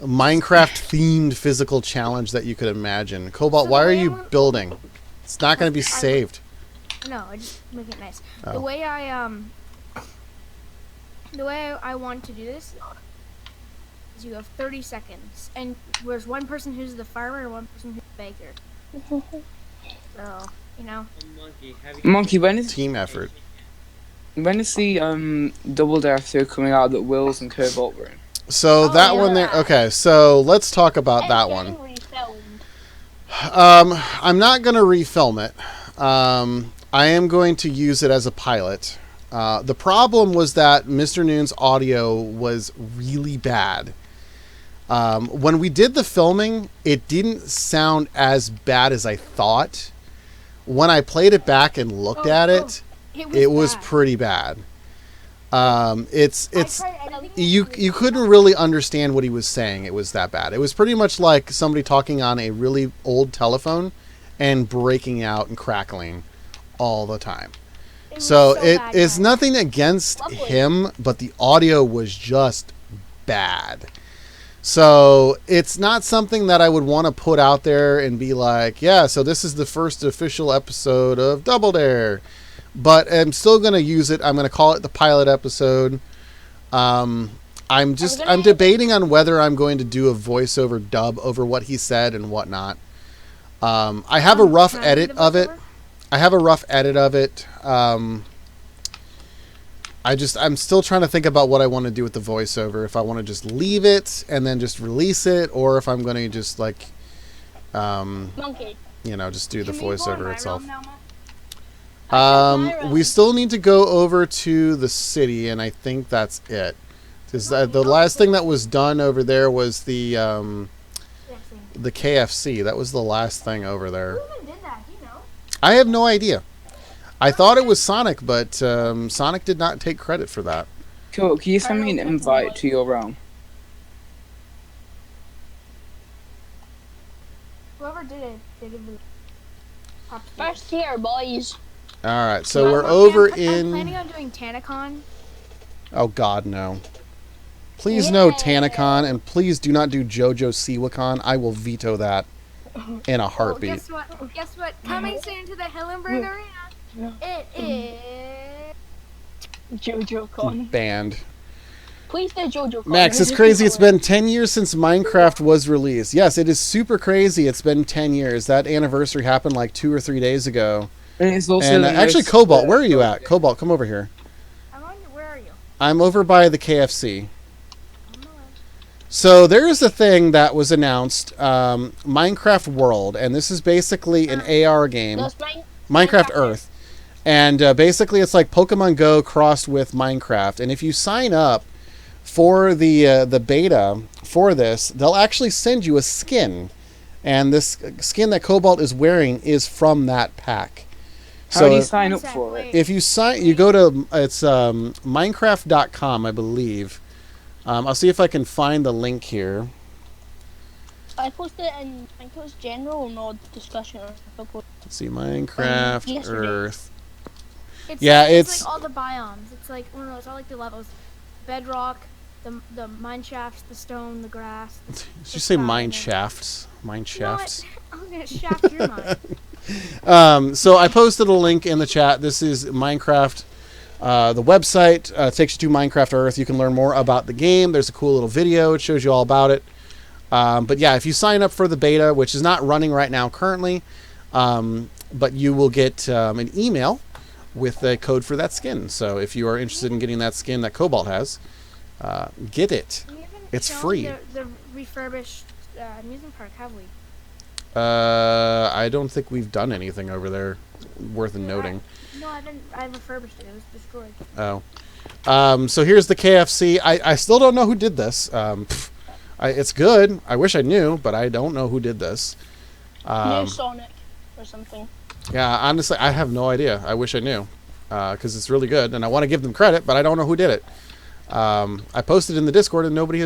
Minecraft themed physical challenge that you could imagine. Cobalt, So why the are way you I'm- building? It's not going to be saved. No, I just make it nice. Oh. The way I want to do this is you have 30 seconds, and there's one person who's the farmer and one person who's the baker. So, you know. Monkey, have you Monkey, when is Team effort. the Double Dare 2 coming out that Wills and Cobalt were in? So Oh, that yeah. one there. Okay, so let's talk about that It's one. getting refilmed. I'm not going to refilm it. I am going to use it as a pilot. The problem was that Mr. Noon's audio was really bad. When we did the filming, it didn't sound as bad as I thought. When I played it back and looked at it, it was bad. pretty bad. It's I tried editing it, you and it you was couldn't bad. really understand what he was saying. It was that bad. It was pretty much like somebody talking on a really old telephone and breaking out and crackling all the time. It was So it bad, is guys. nothing against Lovely. him, but the audio was just bad. So it's not something that I would want to put out there and be like, yeah, so this is the first official episode of Double Dare. But I'm still going to use it. I'm going to call it the pilot episode. I'm debating on whether I'm going to do a voiceover dub over what he said and whatnot. I have a rough Can I do edit the of it. voiceover? I have a rough edit of it. I'm still trying to think about what I want to do with the voiceover. If I want to just leave it and then just release it, or if I'm going to just like, Monkey. just do the Can we go on voiceover my itself. realm now, Matt? We still need to go over to the city, and I think that's it. Because the last thing that was done over there was the KFC. That was the last thing over there. Who even did that? Do you know? I have no idea. I thought it was Sonic, but Sonic did not take credit for that. Cool, can you send me an invite to your realm? Whoever did it, they did the props to First tier, boys. All right, so it. we're I'm over planning in. on doing TanaCon. Oh God, no! Please no Yay. TanaCon, and please do not do JoJo Siwacon. I will veto that in a Oh, heartbeat. guess what? Guess what? Coming soon to the Hillenburg Arena. It is. Jojo Con. Banned. Please do Jojo Con. Max, it's crazy. It's been 10 years since Minecraft was released. Yes, it is super crazy. It's been 10 years. That anniversary happened like 2 or 3 days ago. And it's also And the actually, most, Cobalt, where are you at? Cobalt, come over here. Where are you? I'm over by the KFC. On the way. So there's a thing that was announced, Minecraft World, and this is basically an AR game, That's Minecraft Earth. And basically it's like Pokemon Go crossed with Minecraft. And if you sign up for the beta for this, they'll actually send you a skin. And this skin that Cobalt is wearing is from that pack. How do you sign up for it? If you you go to it's Minecraft.com, I believe. I'll see if I can find the link here. I posted it in, I think it was general, no discussion. Let's see, Minecraft Earth. It's it's like all the biomes. It's like, oh no, it's all like the levels. Bedrock, the mine shafts, the stone, the grass. Did you say mine shafts? Mine shafts? No, I'm gonna shaft your mind. So I posted a link in the chat. This is Minecraft. The website takes you to Minecraft Earth. You can learn more about the game. There's a cool little video. It shows you all about it. But yeah, if you sign up for the beta, which is not running right now currently, but you will get an email with a code for that skin. So if you are interested in getting that skin that Cobalt has, get it. It's free. The refurbished amusement park, have we? I don't think we've done anything over there worth noting. No, I didn't. I refurbished it. It was destroyed. Oh. So here's the KFC. I still don't know who did this. It's good. I wish I knew, but I don't know who did this. New Sonic or something. Yeah, honestly, I have no idea. I wish I knew, because it's really good, and I want to give them credit, but I don't know who did it. I posted in the Discord, and nobody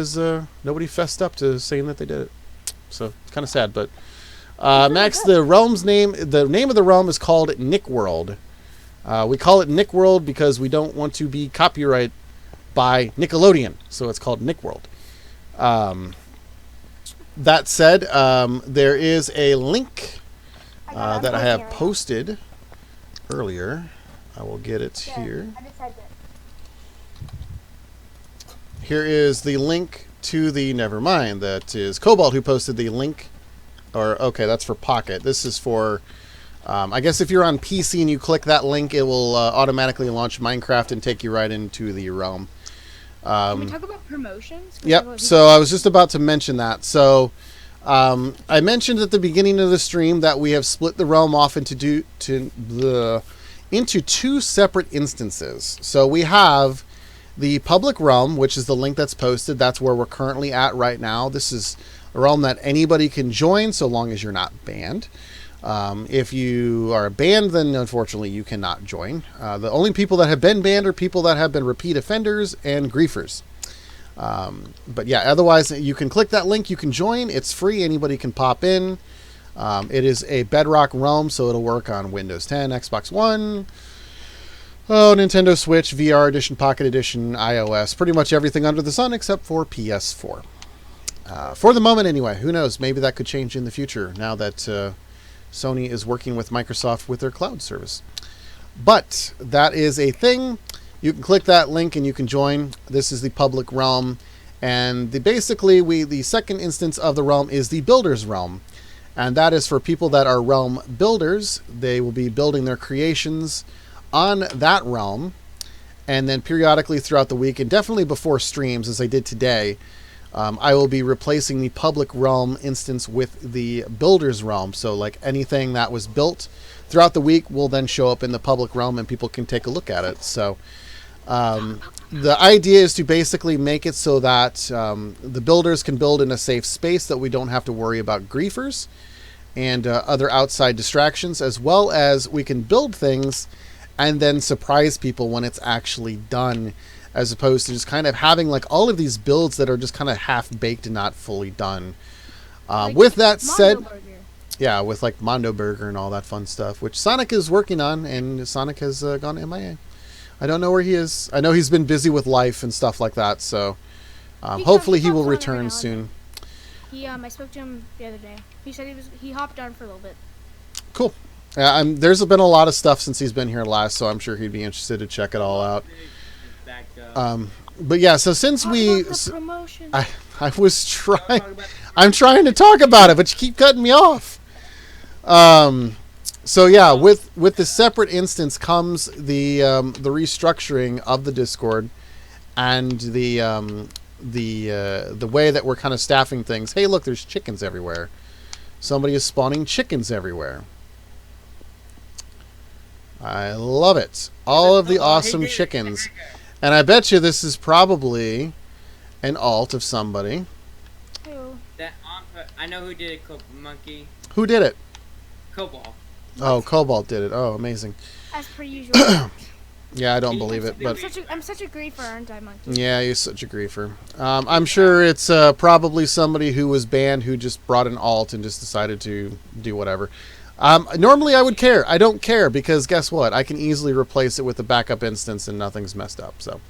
fessed up to saying that they did it. So it's kind of sad, but Max, the name of the realm is called Nick World. We call it Nick World because we don't want to be copyrighted by Nickelodeon, so it's called Nick World. That said, there is a link that I have posted earlier. I will get it here. Here is the link to the Nevermind. That is Cobalt who posted the link. Or, okay, that's for Pocket. This is for, I guess if you're on PC and you click that link, it will automatically launch Minecraft and take you right into the realm. Can we talk about promotions? Yep, so I was just about to mention that. So I mentioned at the beginning of the stream that we have split the realm off into two separate instances. So we have the public realm, which is the link that's posted. That's where we're currently at right now. This is a realm that anybody can join so long as you're not banned. If you are banned, then unfortunately you cannot join. The only people that have been banned are people that have been repeat offenders and griefers. But yeah, otherwise you can click that link, you can join. It's free, anybody can pop in. It is a Bedrock realm, so it'll work on Windows 10, Xbox One, Nintendo Switch, VR Edition, Pocket Edition, iOS, pretty much everything under the sun except for PS4. For the moment anyway, who knows, maybe that could change in the future now that Sony is working with Microsoft with their cloud service. But that is a thing. You can click that link and you can join. This is the public realm. And the second instance of the realm is the builder's realm. And that is for people that are realm builders. They will be building their creations on that realm. And then periodically throughout the week, and definitely before streams, as I did today, I will be replacing the public realm instance with the builder's realm. So like anything that was built throughout the week will then show up in the public realm and people can take a look at it. So the idea is to basically make it so that the builders can build in a safe space, that we don't have to worry about griefers and other outside distractions, as well as we can build things and then surprise people when it's actually done, as opposed to just kind of having like all of these builds that are just kind of half-baked and not fully done. With that said, yeah, with like Mondo Burger and all that fun stuff, which Sonic is working on, and Sonic has gone MIA. I don't know where he is. I know he's been busy with life and stuff like that, so hopefully he will return soon. I spoke to him the other day. He said he hopped on for a little bit. Cool. Yeah, there's been a lot of stuff since he's been here last, so I'm sure he'd be interested to check it all out. But yeah, so since I was trying, I'm trying to talk about it, but you keep cutting me off. So yeah, with the separate instance comes the restructuring of the Discord and the way that we're kind of staffing things. Hey, look, there's chickens everywhere. Somebody is spawning chickens everywhere. I love it. All of the awesome chickens. And I bet you this is probably an alt of somebody. That I know who did it. Monkey. Who did it? Cobalt. Oh, Cobalt did it. Oh, amazing. As per usual. Yeah, I don't believe it, but I'm such a griefer, aren't I, Monkey? yeah, you're such a griefer. I'm sure it's probably somebody who was banned who just brought an alt and just decided to do whatever. Normally I would care. I don't care because guess what? I can easily replace it with a backup instance and nothing's messed up. So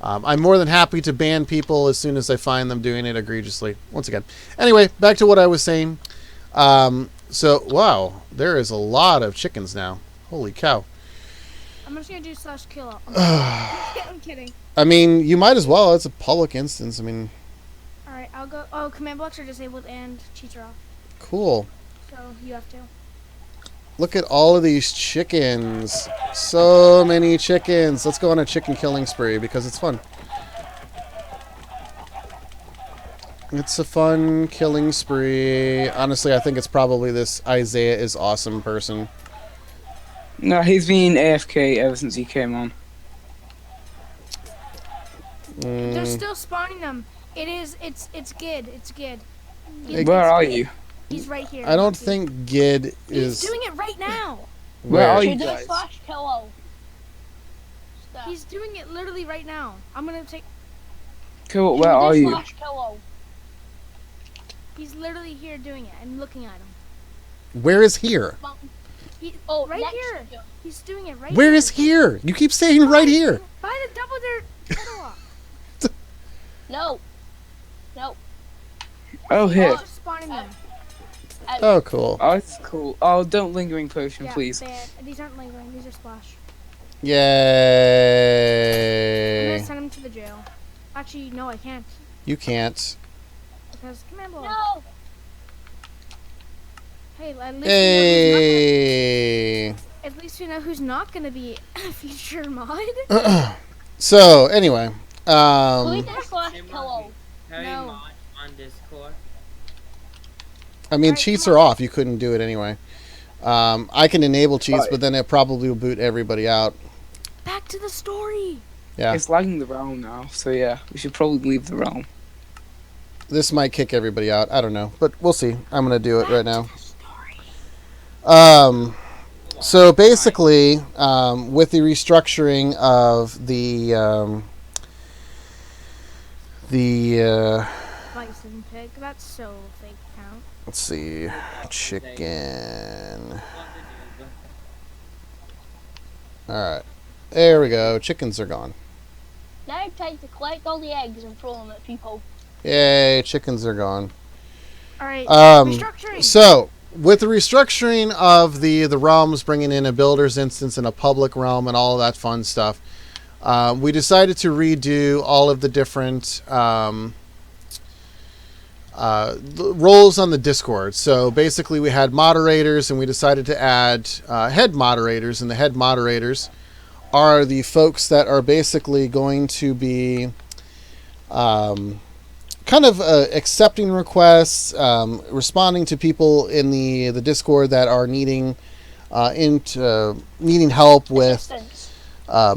I'm more than happy to ban people as soon as I find them doing it egregiously. Once again. Anyway, back to what I was saying. So, wow, there is a lot of chickens now. Holy cow. I'm just gonna do /kill. I'm kidding. I mean, you might as well. It's a public instance. I mean... Alright, I'll go... Oh, command blocks are disabled and cheats are off. Cool. So, you have to. Look at all of these chickens. So many chickens. Let's go on a chicken killing spree because it's fun. It's a fun killing spree. Honestly, I think it's probably this Isaiah is awesome person. No, he's been AFK ever since he came on. They're still spawning them. It's Gid. It's Gid. Where are you? He's right here. I don't think Gid is... He's doing it right now. Where are you Should do guys? /kill. He's doing it literally right now. I'm gonna take... Cool, where are you? /kill. He's literally here doing it. I'm looking at him. Where is here? Right here. He's doing it right Where here. is here? You keep saying right here. By the double dirt cutoff. No. No. Oh, here. Just spawning them. Oh, cool. Oh, it's cool. Oh, don't lingering potion, Yeah, please. these aren't lingering. These are splash. I'm Yay. gonna send him to the jail. Actually, no, I can't. You can't. Because command block. No. Hey, at least we know who's not gonna be a future mod. So, anyway. Can we do /kill? No. Mod on Discord. I mean, Alright, cheats come are on. off. You couldn't do it anyway. I can enable cheats, but then it probably will boot everybody out. Back to the story. Yeah. It's lagging the realm now, so yeah, we should probably leave the realm. This might kick everybody out. I don't know. But we'll see. I'm going to do it right now. So basically, with the restructuring of the Bison pig. That's so fake count. let's see, chicken. All right, there we go. Chickens are gone. Now it's time to collect all the eggs and throw them at people. Yay, chickens are gone. All right. Um, Restructuring. So, with the restructuring of the realms, bringing in a builder's instance and a public realm and all of that fun stuff, we decided to redo all of the different roles on the Discord. So, basically, we had moderators, and we decided to add head moderators, and the head moderators are the folks that are basically going to be... kind of accepting requests, responding to people in the Discord that are needing help with Assistance.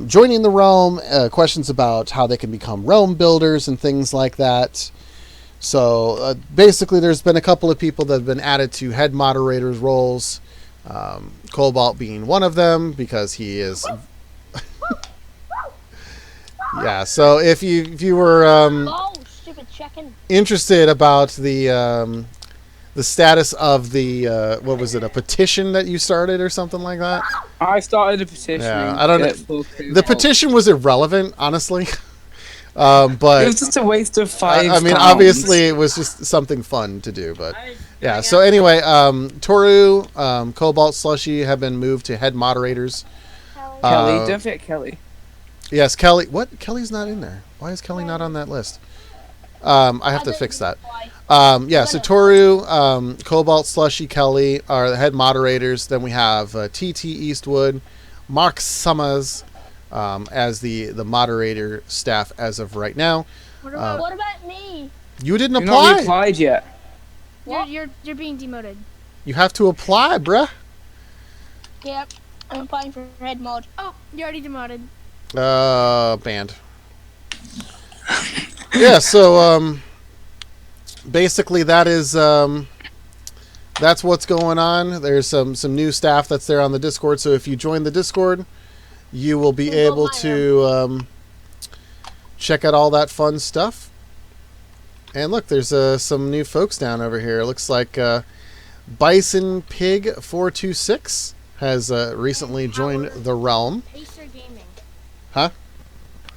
joining the realm, questions about how they can become realm builders and things like that. So basically, there's been a couple of people that have been added to head moderators roles. Cobalt being one of them because he is. Yeah. So if you were Oh, stupid chicken. interested about the status of the what was it, a petition that you started or something like that? I started a petition. Yeah, I don't know. The petition was irrelevant, honestly. But It was just a waste of £5. I mean, obviously, it was just something fun to do. But yeah. So anyway, Toru, Cobalt, Slushy have been moved to head moderators. Kelly, don't forget Kelly. Yes, Kelly. What? Kelly's not in there. Why is Kelly not on that list? I have to fix that. Yeah, so Toru, Cobalt, Slushy, Kelly are the head moderators. Then we have TT Eastwood, Mark Summers as the moderator staff as of right now. What about What about me? You didn't You're not apply. replied yet. you're being demoted? You have to apply, bruh. Yep. I'm applying for red mod. Oh, you're already demoted. Banned. Yeah, so basically, that is that's what's going on. There's some new staff that's there on the Discord. So if you join the Discord, you will be able to check out all that fun stuff. And look, there's some new folks down over here. It looks like Bison Pig 426 has recently joined the realm. Pacer Gaming. Huh?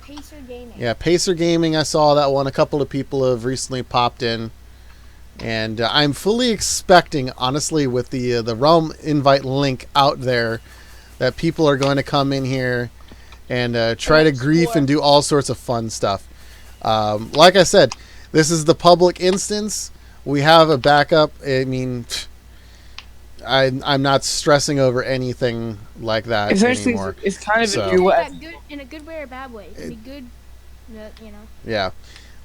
Pacer Gaming. Yeah, Pacer Gaming. I saw that one. A couple of people have recently popped in. And I'm fully expecting, honestly, with the Realm invite link out there, that people are going to come in here and try to grief and do all sorts of fun stuff. Like I said, this is the public instance. We have a backup. I mean, I'm not stressing over anything like that anymore. It's kind of So- In a good way or a bad way. It'd be good, you know.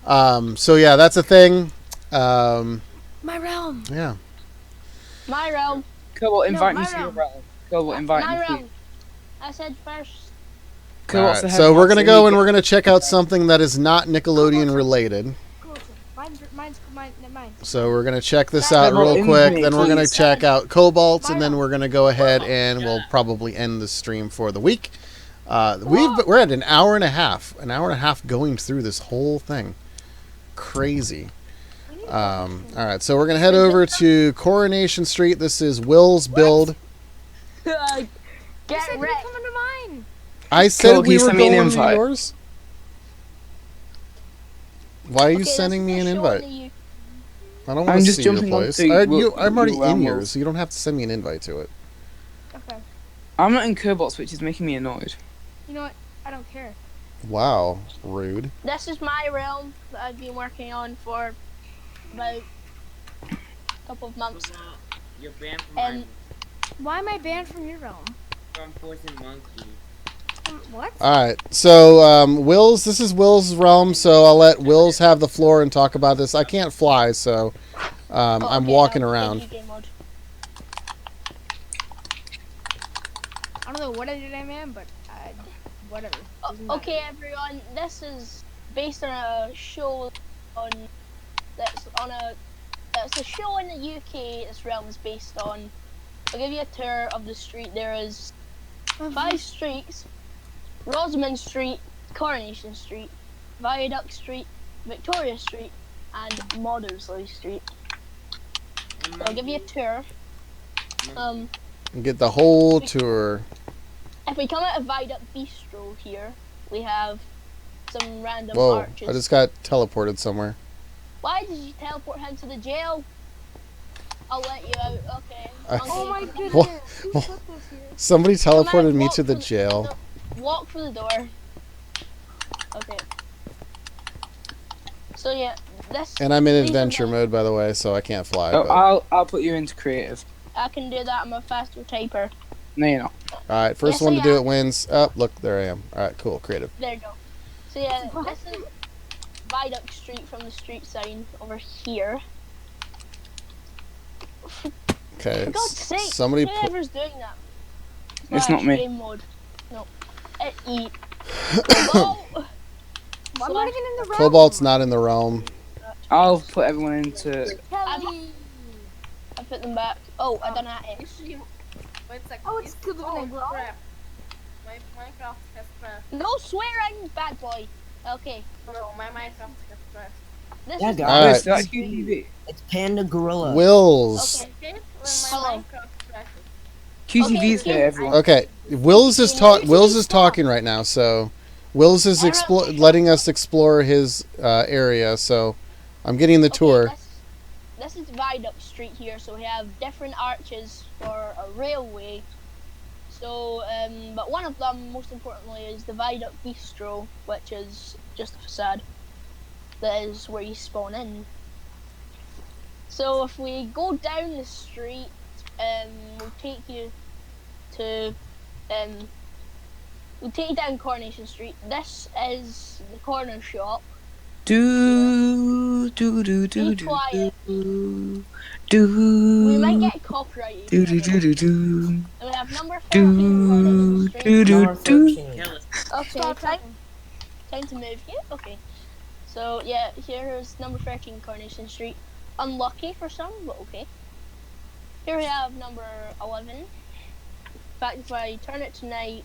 Yeah. So yeah, that's a thing. My realm. Yeah. My realm. Cobalt, invite No, me my to your realm. realm. Cobalt, invite My me to realm. I said first. Cobalt's the Alright, head so we're boss, gonna so go he and we're gets- gonna check out something that is not Nickelodeon related. Cool. Mine's mine. So we're gonna check this That out real reminds quick. me, Then we're gonna please. check out Cobalt's, and then Milo. we're gonna go ahead and we'll probably end the stream for the week. We're at an hour and a half going through this whole thing. Crazy. All right, so we're gonna head over to Coronation Street. This is Will's build. You Get said you wrecked. come into mine. I said Cool, we he were sent me an going to invite. yours. Why are you Okay, sending me this an is invite? showing you. I don't I'm want to just see your jumping place. onto I'm already your in realm. yours, so you don't have to send me an invite to it. Okay. I'm not in Cobalt's, which is making me annoyed. You know what? I don't care. Wow, rude. This is my realm that I've been working on for about a couple of months. You're banned from And- mine. Why am I banned from your realm? From forcing monkey. What? All right, so Will's. This is Will's realm, so I'll let Will's have the floor and talk about this. I can't fly, so I'm Okay, walking I'll around. take you game mode. I don't know what I did, man, but whatever. Doesn't matter. Okay, everyone, this is based on a show on that's a show in the UK. This realm is based on. I'll give you a tour of the street. There is 5 streets: Rosamond Street, Coronation Street, Viaduct Street, Victoria Street, and Moddersley Street. I'll give you a tour. Get the whole tour. If we come out of Viaduct Bistro here, we have some random Whoa! arches. I just got teleported somewhere. Why did you teleport him to the jail? I'll let you out. Okay. Oh my Okay. goodness. What? Who What? put this here? Somebody Come out, teleported me walk to the through jail. Walk through the door. Okay. So yeah, this. And I'm in these are adventure my- mode, by the way, so I can't fly. Oh, But... I'll put you into creative. I can do that. I'm a faster typer. No, you're not. All right, first Yes, one I to do am. it wins. Oh, look, there I am. All right, cool, creative. There you go. So yeah, this is Viaduct Street from the street sign over here. Okay, For God's sake, somebody put. whoever's doing that. It's not me. Game mode. No. E. Cobalt. I'm not even in the realm. Cobalt's not in the realm. I'll put everyone into. Kelly. I put them back. Oh, I done that. Wait a second. Oh, it's to the oh, right. crap. Minecraft has crashed. No swearing, bad boy. Okay. No, my Minecraft has crashed. This Yeah, is guys. All right. Yes, that's QTV. It's Panda Gorilla. Wills. Okay. Okay? When Hello. my Minecraft crashes. QTV's Okay, here, everyone. Okay, Wills is talking right now, so Wills is letting us explore his area. So I'm getting the tour. This is Viaduct Street here, so we have different arches for a railway. So, but one of them, most importantly, is the Viaduct Bistro, which is just a facade. That is where you spawn in. So if we go down the street, we'll take you to, we'll take you down Coronation Street. This is the corner shop. Do do do do Be do quiet. do We might do get copyrighted. do do do do do And we have number 13 Coronation do Street. do do Number do. 13. Kill it. Okay, Stop time, talking. time to move. Yeah, okay. So yeah, here's number 13 Coronation Street. unlucky for some, but okay. Here we have number 11. In fact, if I turn it to night,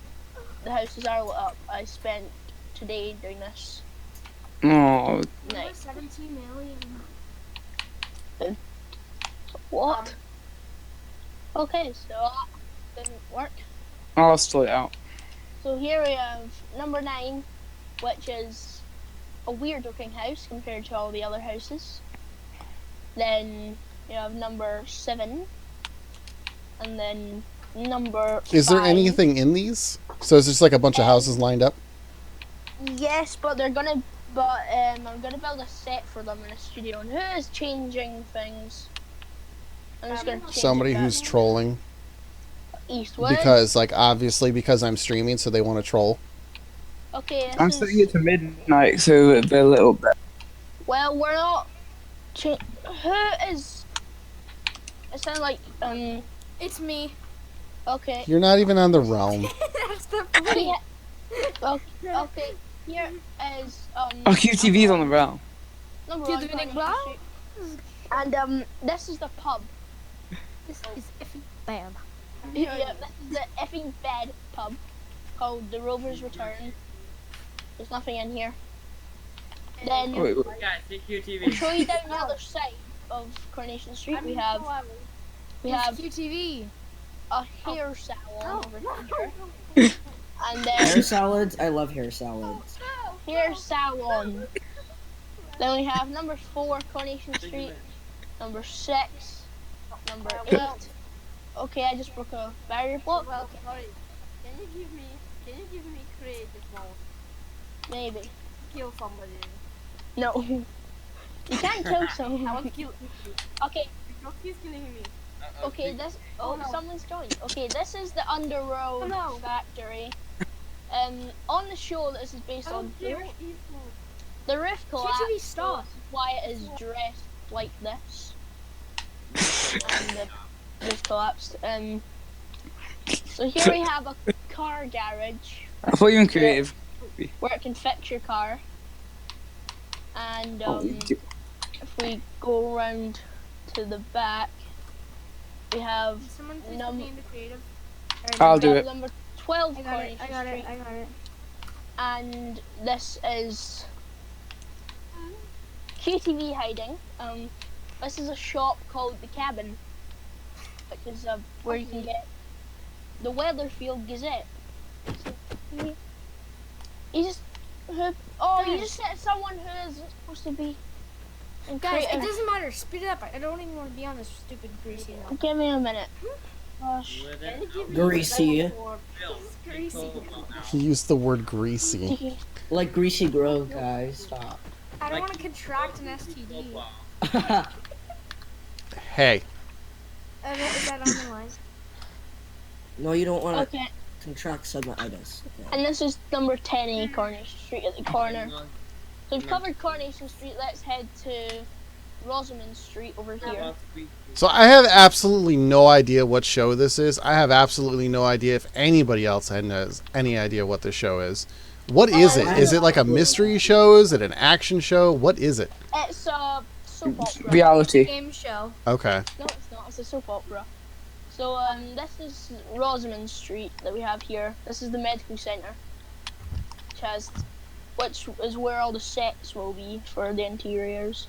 the houses are lit up. I spent today doing this. Oh, Night. 17 million. What? Okay, so that didn't work. I'll sort it out. So here we have number 9, which is a weird looking house compared to all the other houses. Then you have number 7. And then number Is there 5. anything in these? So it's just like a bunch of houses lined up? Yes, but I'm gonna build a set for them in a studio. And who is changing things? I'm just gonna change Somebody it back. who's trolling. Eastwood. Because, like, obviously because I'm streaming, so they want to troll. Okay, this I'm is, setting it to midnight, so it'll be a little bit. well, we're not. Who is? It sounds like It's me. Okay. You're not even on the realm. That's the point. Okay. Here is Oh, QTV's on the ground. number Do 1 the Coronation Nick Street. And this is the pub. This is iffy bad. Yeah, this is the effing bed pub called the Rover's Return. There's nothing in here. Then Wait, wait. Yeah, CQTV. we'll show you down the other side of Coronation Street. We have QTV. a hair salon over here, and Hair then salads? I love hair salads. hair salon. Then we have number 4 Coronation Street, number 6, number 8. Okay, I just broke a barrier block. Well, sorry. Can you give me creative mode? Maybe. Kill somebody. No. You can't kill I want someone. to kill. Okay, Because he's killing me. okay, this. Oh, no. someone's joined. Okay, this is the Underworld Oh, no. Factory. On the show, this is based I on don't kill Eastwood. the roof collapsed. QTV stop. Why it is dressed like this. And the roof collapsed. So here we have a car garage I thought you were creative. where it can fix your car. And Oh, if we go around to the back, we have Someone please Num- put me into creative. I'll do we have it. number 12 I got it. Coronation I got it. Street. I got it. And this is QTV hiding. This is a shop called The Cabin, which is where you can get the Weatherfield Gazette. So, you just you just said someone who isn't supposed to be in Guys, it creative. doesn't matter. Speed it up. I don't even want to be on this stupid greasy now. Give me a minute. Gosh. Can you give me Greasy. Greasy. He used the word greasy. Like Greasy Grove, guys. Stop. I don't want to contract an STD. Hey. Is that on the line? No, you don't want to Okay. contract submitis. Okay. And this is number 10A Coronation Street at the corner. So we've covered Coronation Street. Let's head to Rosamond Street over here. So I have absolutely no idea what show this is. I have absolutely no idea if anybody else has any idea what this show is. What is it? Is it like a mystery show? Is it an action show? What is it? It's a soap opera. Reality. Game show. Okay. No, it's not. It's a soap opera. So this is Rosamond Street that we have here. This is the medical centre, which is where all the sets will be for the interiors.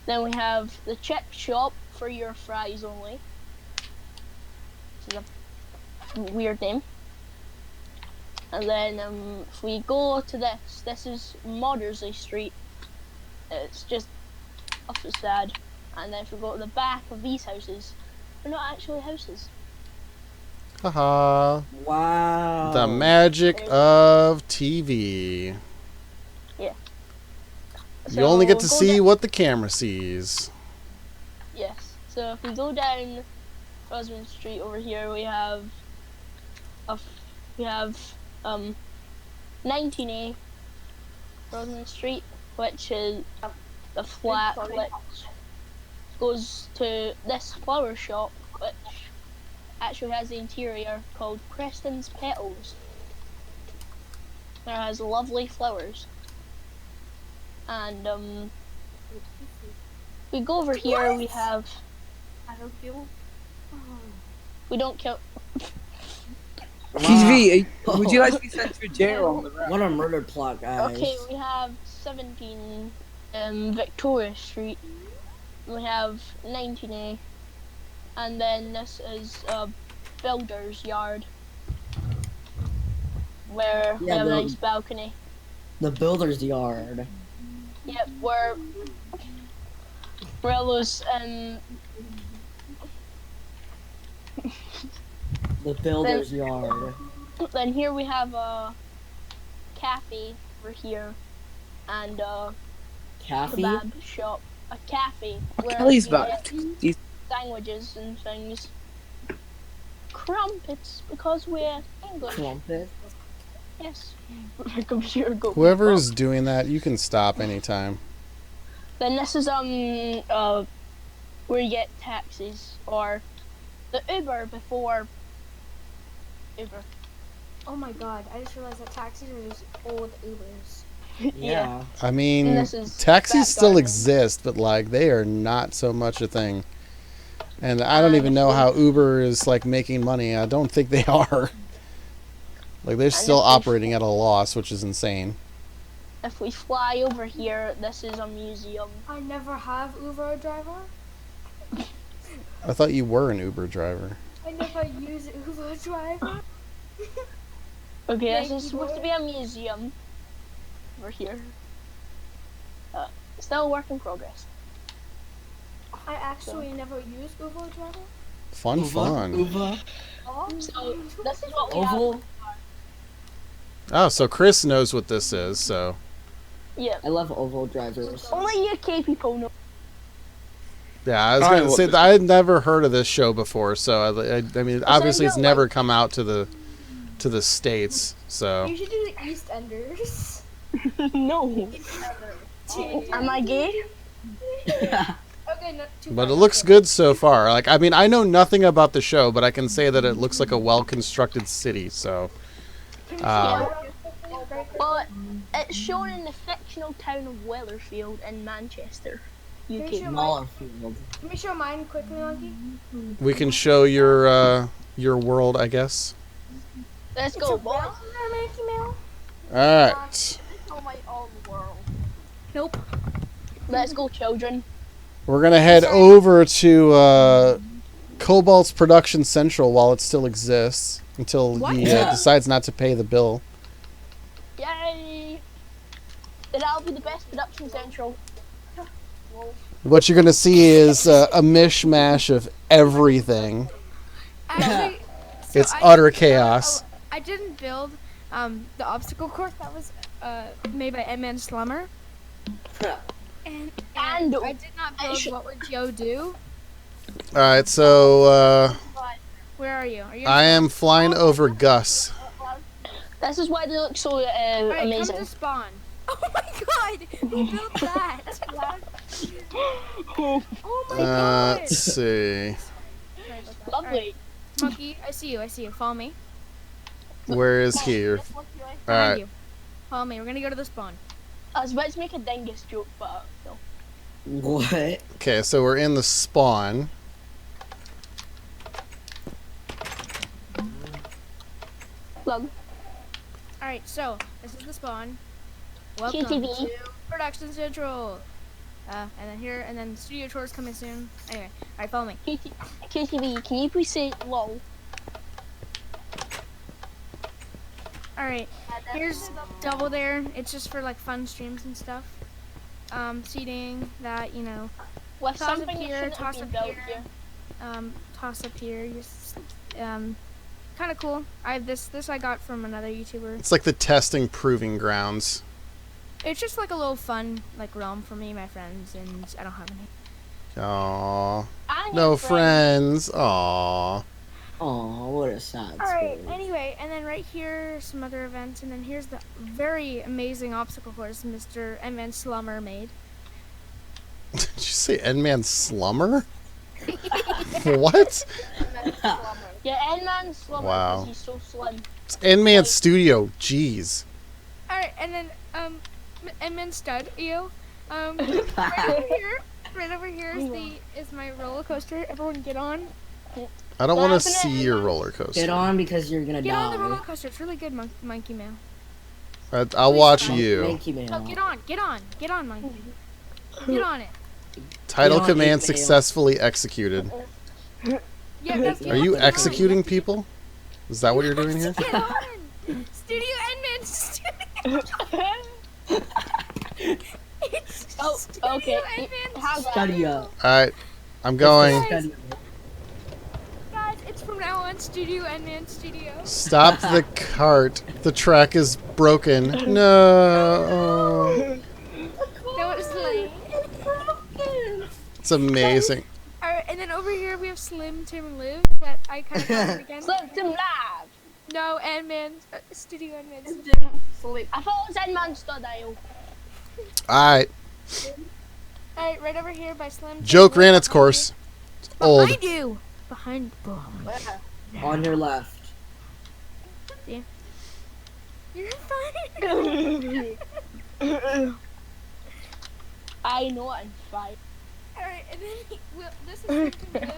Then we have the chip shop for your fries only. This is a weird name. And then if we go to this is Moddersley Street. It's just a facade. And then if we go to the back of these houses, they're not actually houses. Haha. Wow. The magic of TV. You only get to So, see what the camera sees. Yes. So if we go down Rosamond Street over here, we have 19A Rosamond Street, which is the flat which goes to this flower shop, which actually has the interior called Preston's Petals. It has lovely flowers. And we go over here, we have. I don't feel. We don't kill. TV, would you like to be sent to jail on the road? What a murder plot, guys. Okay, we have 17 Victoria Street. We have 19A. And then this is Builder's Yard. Where we have a nice balcony. The builder's yard. Yep, where Rello's The builder's yard. Then here we have a cafe over here, and a Cafe? kebab shop. A cafe where Kelly's you back. get sandwiches and things. Crumpets, because we're English. Crumpet? Yes. My computer go. Whoever's doing that, you can stop anytime. Then this is where you get taxis or the Uber before Uber. Oh my god, I just realized that taxis are just old Ubers. Yeah. I mean, And this is taxis Back still Garden. exist, but like they are not so much a thing. And I don't even know how Uber is like making money. I don't think they are. Like they're still operating at a loss, which is insane. If we fly over here, this is a museum. I never have Uber driver. I thought you were an Uber driver. I never use Uber driver. Okay, Thank this is you, supposed to be a museum. Over here. Still a work in progress. I actually never use Uber driver. Fun. Uva? So this is what we have. Oval? Oh, so Chris knows what this is, so. Yeah. I love oval drivers. Only UK people know. Yeah, I was Alright, going to well, say that I had never heard of this show before, so I mean, obviously it's not never come out to the States, so. You should do the EastEnders. No. Am I gay? Okay, not too But far. it looks good so far. Like, I mean, I know nothing about the show, but I can say that it looks like a well-constructed city, so. Well, it's shown in the fictional town of Weatherfield in Manchester, UK. Pretty sure Mallerfield. Let me show mine quickly, Monkey. We can show your world, I guess. Let's It's go, a boys. round Mickey Mouse. Alright. Oh my own world. Nope. Let's go, children. We're going to head over to Cobalt's Production Central while it still exists, until he decides not to pay the bill. Yay! Then that'll be the best production central. What you're going to see is a mishmash of everything. Actually, It's I utter didn't build chaos. I didn't build the obstacle course that was made by Ant-Man Slummer. And I did not build What Would Joe Do? Alright, so Where are you? Are you? I am flying over Gus. This is why they look so Alright, come amazing. to spawn. Oh my god! Who built that? Oh my god! Let's see. Lovely. Monkey, I see you. Follow me. Where is he? Behind Alright. you. Follow me. We're gonna go to the spawn. I was about to make a dingus joke, but no. What? Okay, so we're in the spawn. Love. Alright, so this is the spawn. Welcome QTV. to Production Central. And then here, and then studio tours coming soon. Anyway, alright, follow me. KTV, can you please say lol? Alright, here's double there. It's just for like fun streams and stuff. Seating that, you know. With Toss up something that here, shouldn't toss have up been built here. here. Toss up here. Just, kind of cool. I have this I got from another YouTuber. It's like the testing proving grounds. It's just like a little fun like realm for me and my friends, and I don't have any. Aww. And No your friends. Aww. Aw, what a sad Alright, story. anyway, and then right here, some other events, and then here's the very amazing obstacle course Mr. Ant-Man Slummer made. Did you say Endman Slummer? What? Yeah, Endman Slumber Wow. because he's so slim. It's Endman Studio. Jeez. Alright, and then, Ant-Man Stud, right over here, Right over here is my roller coaster. Everyone get on. I don't want to see your roller Get coaster. on because you're gonna Get on the roller die. coaster. It's really good, Monkey Man. I'll watch you. Monkey Man. Oh, get on, Monkey. Get on it. Title Get on command it, successfully executed. Yeah, that's Are you executing people? Is that what you're doing here? Get on. Studio Endman. Oh, okay. Study up. Alright, I'm going. Study up. Guys, it's from now on Studio Endman Studio. Stop the cart. The track is broken. No. No, it's lame. It's amazing. Alright, and then over here we have Slim Tim Live that I kind of found again. Slim Tim Live. No, Endman. Studio Endman. I thought it was Endman Studio. Alright. Alright, right over here by Slim Tim Joke Live, ran its behind course. you. Old. Behind you. Behind. On your left. You're fine. I know I'm fine. Alright, and then this is Slim Tim Live.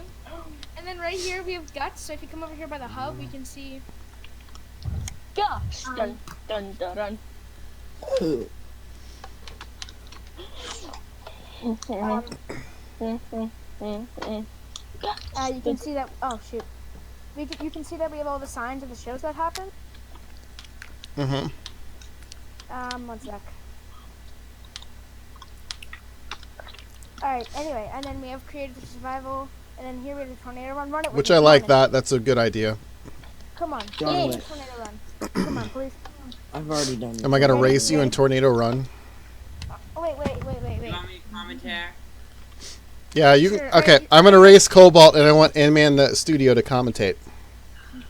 And then right here we have Guts. So if you come over here by the hub, we can see. Gosh. Dun dun dun dun. Who? You can see that. Oh shoot. You can see that we have all the signs of the shows that happen. Mm-hmm. 1 sec. Alright, anyway, and then we have creative survival, and then here we have the tornado run. Run it with Which me, I like run it. that. That's a good idea. Come on. Done Yeah, it. tornado run. Come on, please. I've already done Am I gonna race you in tornado run? Oh, wait. You want me to commentate? Yeah, you can. Sure, Okay, alright. I'm gonna race Cobalt, and I want Ant-Man the studio to commentate.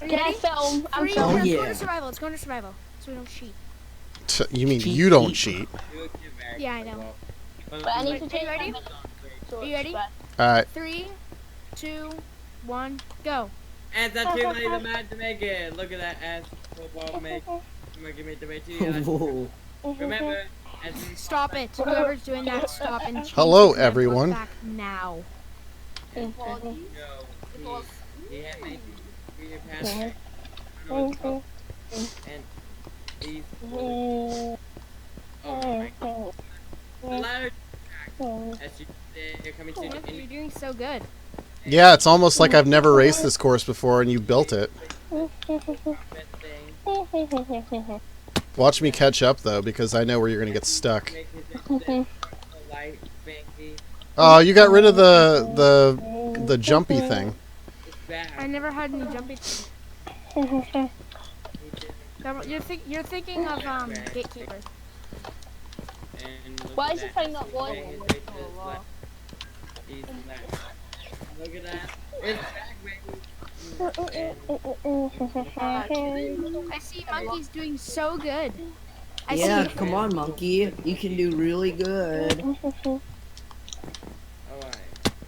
Are you Can I ready? film? I'm 3, filming. let's go yeah. to survival. Let's go to survival. So we don't cheat. You mean you don't cheat? Yeah, I know. But I need to Are change you ready? my so Are you ready? Alright. 3, 2, 1, go. And that's too late the man to make it. Look at that ass football make. I'm gonna give it to me too. Whoa. Remember, as in Stop it. Whoever's doing that, stop and change Hello, the network everyone. back now. he had made me your password. I don't know what it's called. And these. Oh my god. The ladder. As you they're coming to Look, you're doing so good. Yeah, it's almost like I've never raced this course before, and you built it. Watch me catch up though, because I know where you're gonna get stuck. Oh, you got rid of the jumpy thing. I never had any jumpy. You're thinking of Gatekeeper. Why is the thing not going? Look at that. It's back, baby. I see Monkey's doing so good. I Yeah, see. come on, monkey. You can do really good. Alright.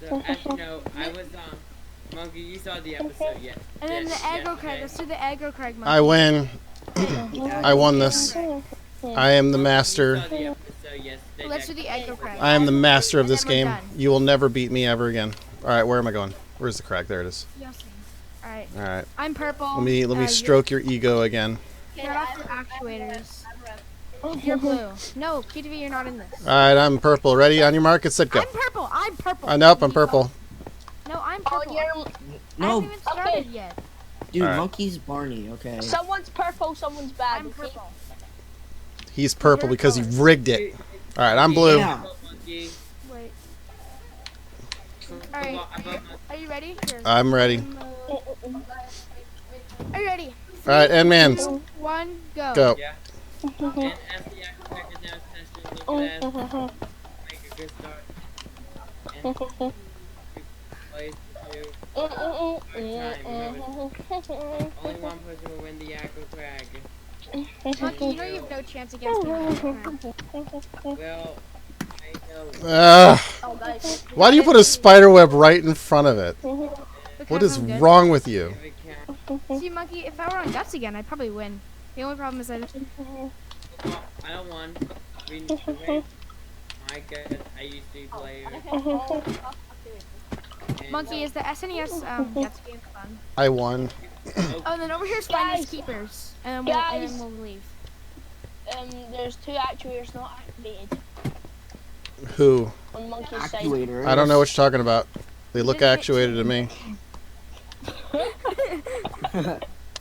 So, as you know, I was, Monkey, you saw the episode, yes. And then the Yes, aggro yes, Craig. yes. Let's do the aggro Craig Monkey. I win. I won this. I am the You master. saw the episode yesterday. Let's do the aggro Craig. I am the master of And this then we're game. done. You will never beat me ever again. Alright, where am I going? Where's the crack? There it is. Alright. Alright. I'm purple. Let me stroke your ego again. You're off your actuators. You're blue. No, KTV, you're not in this. Alright, I'm purple. Ready? On your mark, get set, go. I'm purple. I'm purple. Nope, I'm purple. No, I'm Oh, purple. you're. I No, haven't even started yet. dude, Alright. monkey's Barney, okay? Someone's purple, someone's bad. I'm okay? purple. He's purple because he rigged it. Alright, I'm blue. Yeah. Monkey. Wait. Alright. Are you ready? Here. I'm ready. Are you ready? Alright, and man, 2, 1, go. go. Yeah. And as the actor is now tested, look at that. Make a good start. And place to time. Remember, only one person will win the Yakko Crag. Monkey, you know you have no chance against me. Well, I know. Oh, guys. Why do you put a spider web right in front of it? What Because is I'm good. wrong with you? If it counts. See, Monkey, if I were on Guts again, I'd probably win. The only problem is that Well, I don't want. We need to win. I used to play. Monkey, is the SNES Gets game fun? I won. Oh, and then over here's Finders Guys. Keepers, and Guys. then we'll leave. There's 2 actuators not activated Who? on Monkey's side. Actuator. I don't know what you're talking about. They look actuated to me.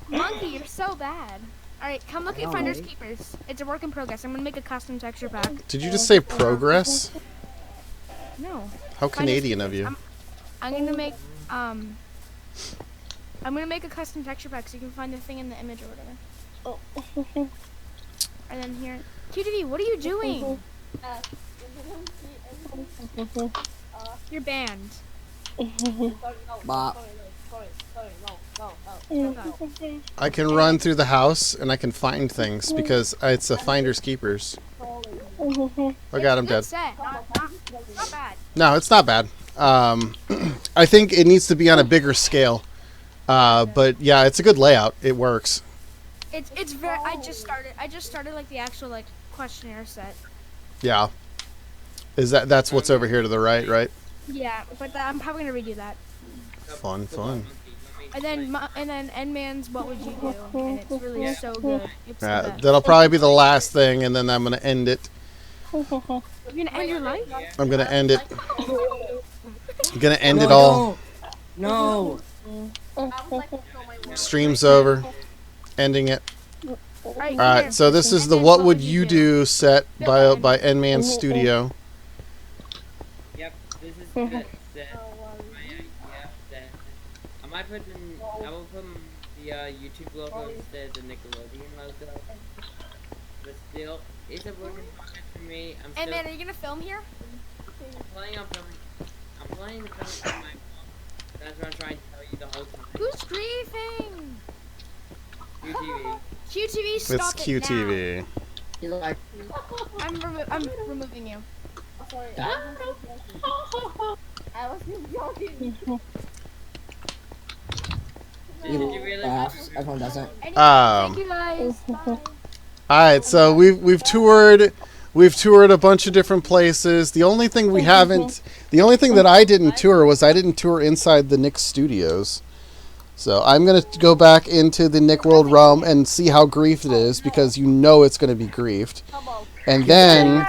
Monkey, you're so bad. Alright, come look at Finders Keepers. It's a work in progress. I'm gonna make a custom texture pack. Did you just say progress? No. How Canadian of you. I'm gonna make I'm gonna make a custom texture pack so you can find the thing in the image or whatever. And then here, QTV, what are you doing? You're banned. Bop. I can run through the house and I can find things because it's a finders keepers. I got him dead. Set. Not bad. No, it's not bad. I think it needs to be on a bigger scale. But yeah, it's a good layout. It works. It's very. I just started like the actual like questionnaire set. Yeah. That's what's over here to the right, right? Yeah, but I'm probably gonna redo that. Fun. And then N-Man's What Would You Do? And it's really so good. It's the best. That'll probably be the last thing, and then I'm gonna end it. You're gonna end your life? I'm gonna end it. I'm gonna end it all. No. Stream's over. Ending it. Alright, so this is the What Would You Do set by N-Man Studio. Yep, this is the set. I will put the YouTube logo instead of the Nickelodeon logo. But still, it's a work in progress for me. And man, are you gonna film here? I'm planning to film on my phone. That's what I'm trying to tell you the whole time. Who's griefing? QTV. QTV, stop It's it QTV. He's like, now. I'm removing you. I was just joking. Did you really? everyone doesn't. Thank you guys. Bye. Alright, so we've toured a bunch of different places. The only thing that I didn't tour was I didn't tour inside the Nick Studios. So I'm gonna go back into the Nick World realm and see how griefed it is, because you know it's gonna be griefed. And then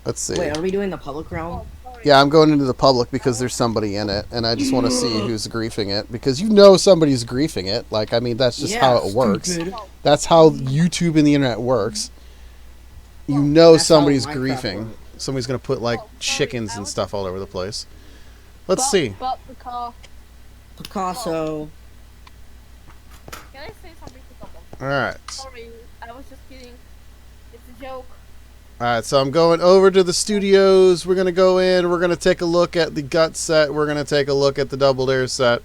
let's see. Wait, are we doing the public realm? Yeah, I'm going into the public because there's somebody in it, and I just want to see who's griefing it, because you know somebody's griefing it. Like, I mean, that's just how it works. Stupid. That's how YouTube and the internet works. You know That's how somebody's Minecraft griefing. works. Somebody's gonna put like chickens and stuff all over the place. Let's see. But the car. Picasso. Can I say something to someone? All right. Sorry, I was just kidding. It's a joke. All right. So I'm going over to the studios. We're gonna go in. We're gonna take a look at the gut set. We're gonna take a look at the double dare set.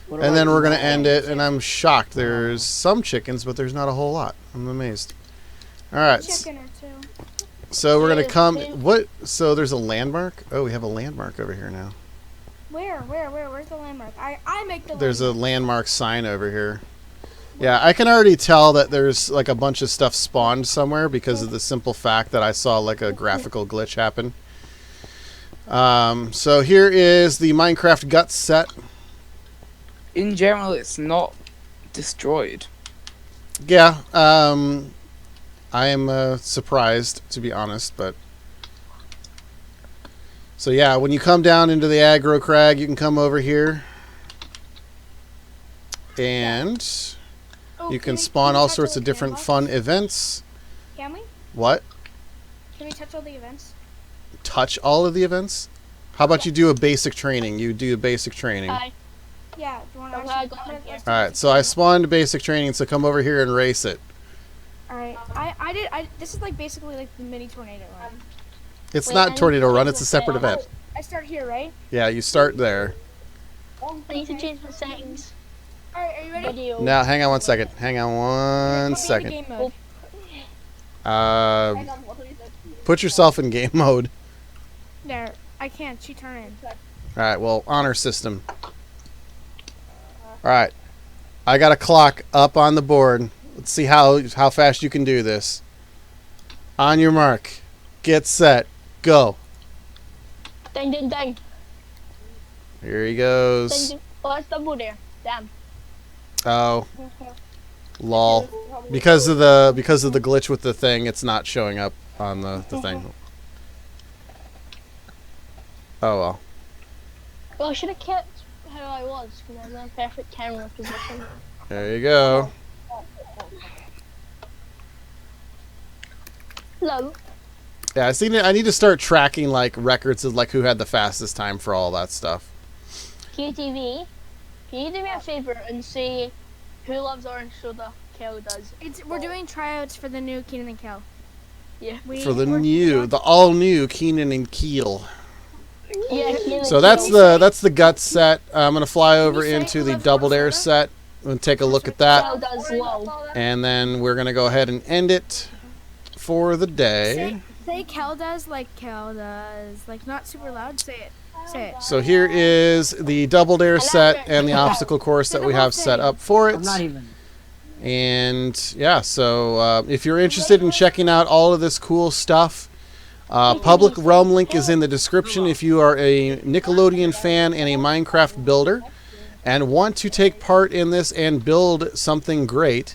What And then about we're going to the- end it, and I'm shocked. There's some chickens, but there's not a whole lot. I'm amazed. All right. Chicken or two. So we're going to come... What? So there's a landmark? Oh, we have a landmark over here now. Where's the landmark? I make the There's a landmark. landmark sign over here. Yeah, I can already tell that there's like a bunch of stuff spawned somewhere because of the simple fact that I saw like a graphical glitch happen. So here is the Minecraft Guts set. In general, it's not destroyed. Yeah, I am surprised, to be honest, but... So yeah, when you come down into the aggro crag, you can come over here. And Oh, you can we- spawn we all touch sorts all of the different sandbox? fun events. Can we? What? Can we touch all the events? Touch all of the events? How about you do a basic training? You do a basic training. Yeah. Do you want to Okay, actually? go ahead. Alright, so I spawned basic training, so come over here and race it. Alright. This is like basically like the mini tornado run. It's Wait, not Tornado Run, it's a separate event. I start here, right? Yeah, you start there. I need to change the settings. Alright, are you ready? Video. Now, hang on one second. Hang on one Put me in second. game mode. Hang on, what are you saying? Put yourself in game mode. There. I can't. She turn in. Alright, well, honor system. Alright. I got a clock up on the board. Let's see how fast you can do this. On your mark. get set, go. Ding, ding, ding. Here he Ding, goes. ding. Oh, let's double there. Damn. Oh, lol. Because of the glitch with the thing, it's not showing up on the thing. Oh well. Well, I should have kept how I was, because I was in a perfect camera position. There you go. Hello. Yeah, I need to start tracking like records of like who had the fastest time for all that stuff. QTV, can you do me a favour and say who loves orange soda? Kel does. We're doing tryouts for the new Keenan and Kel. Yeah. For the all new Keenan and Keel. Yeah. Keenan So that's the Guts set. I'm gonna fly over into the Double Dare set and take a look at Kel that, does low. and then we're gonna go ahead and end it for the day. Say Kel does like Kel does. Like not super loud. Say it. Say it. So here is the Double Dare set and the obstacle course that we have set up for it. I'm not even. And yeah, so if you're interested in checking out all of this cool stuff, Public Realm link is in the description. If you are a Nickelodeon fan and a Minecraft builder and want to take part in this and build something great,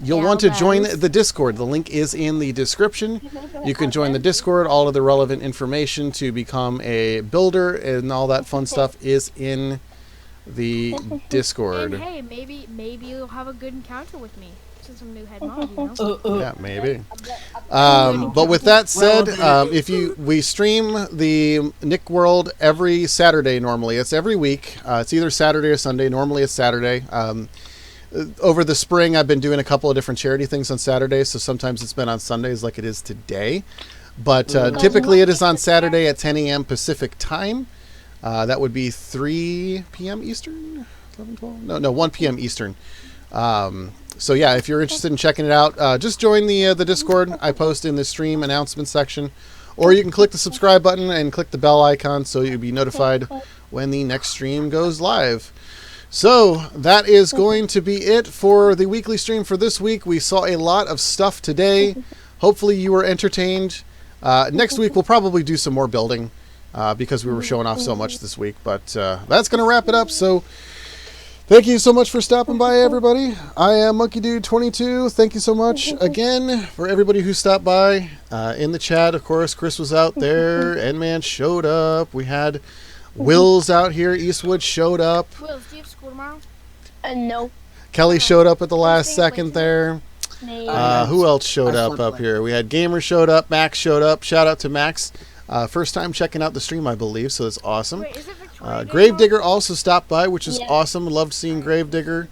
you'll want to join the Discord. The link is in the description. You can join the Discord. All of the relevant information to become a builder and all that fun stuff is in the Discord. And hey, maybe you'll have a good encounter with me. Since I'm new head mom, you know. Yeah, maybe. But with that said, we stream the Nick World every Saturday normally. It's every week. It's either Saturday or Sunday. Normally it's Saturday. Over the spring, I've been doing a couple of different charity things on Saturdays, so sometimes it's been on Sundays like it is today. But typically it is on Saturday at 10 a.m. Pacific time. That would be 3 p.m. Eastern? 11, 12? No, 1 p.m. Eastern. So yeah, if you're interested in checking it out, just join the Discord. I post in the stream announcement section. Or you can click the subscribe button and click the bell icon so you'll be notified when the next stream goes live. So that is going to be it for the weekly stream for this week. We saw a lot of stuff today. Hopefully you were entertained. Next week we'll probably do some more building because we were showing off so much this week. But that's going to wrap it up. So thank you so much for stopping by, everybody. I am Monkey Dude 22. Thank you so much again for everybody who stopped by. In the chat, of course, Chris was out there. Endman showed up. We had Will's out here. Eastwood showed up. Will, do you have school tomorrow? No. Kelly showed up at the last second there. No. Who else showed up here? We had Gamer showed up. Max showed up. Shout out to Max. First time checking out the stream, I believe, so that's awesome. Wait, is it Victoria Day Gravedigger also stopped by, which is Yeah. awesome. Loved seeing Gravedigger,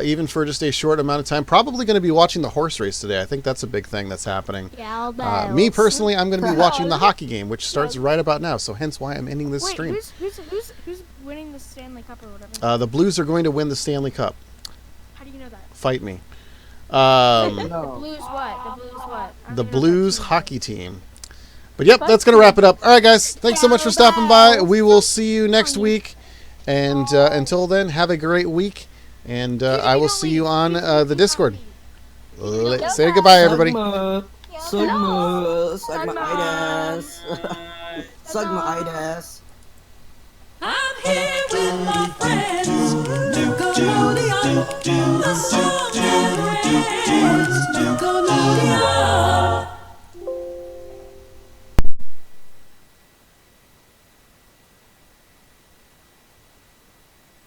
even for just a short amount of time. Probably going to be watching the horse race today. I think that's a big thing that's happening. Yeah, Me personally, I'm going to be watching the hockey game, which starts right about now. So hence why I'm ending this Wait, stream. who's winning the Stanley Cup or whatever? The Blues are going to win the Stanley Cup. How do you know that? Fight me. The Blues what? The Blues what? I don't The even know Blues that team. hockey team. But yep, that's going to wrap it up. All right, guys. Thanks so much for stopping by. We will see you next week. And until then, have a great week. And I will see you on the Discord. Say goodbye, everybody. Sugma, Sugma-itis. Sugma-itis. I'm here with my friends, Nickelodeon, the song and Nickelodeon.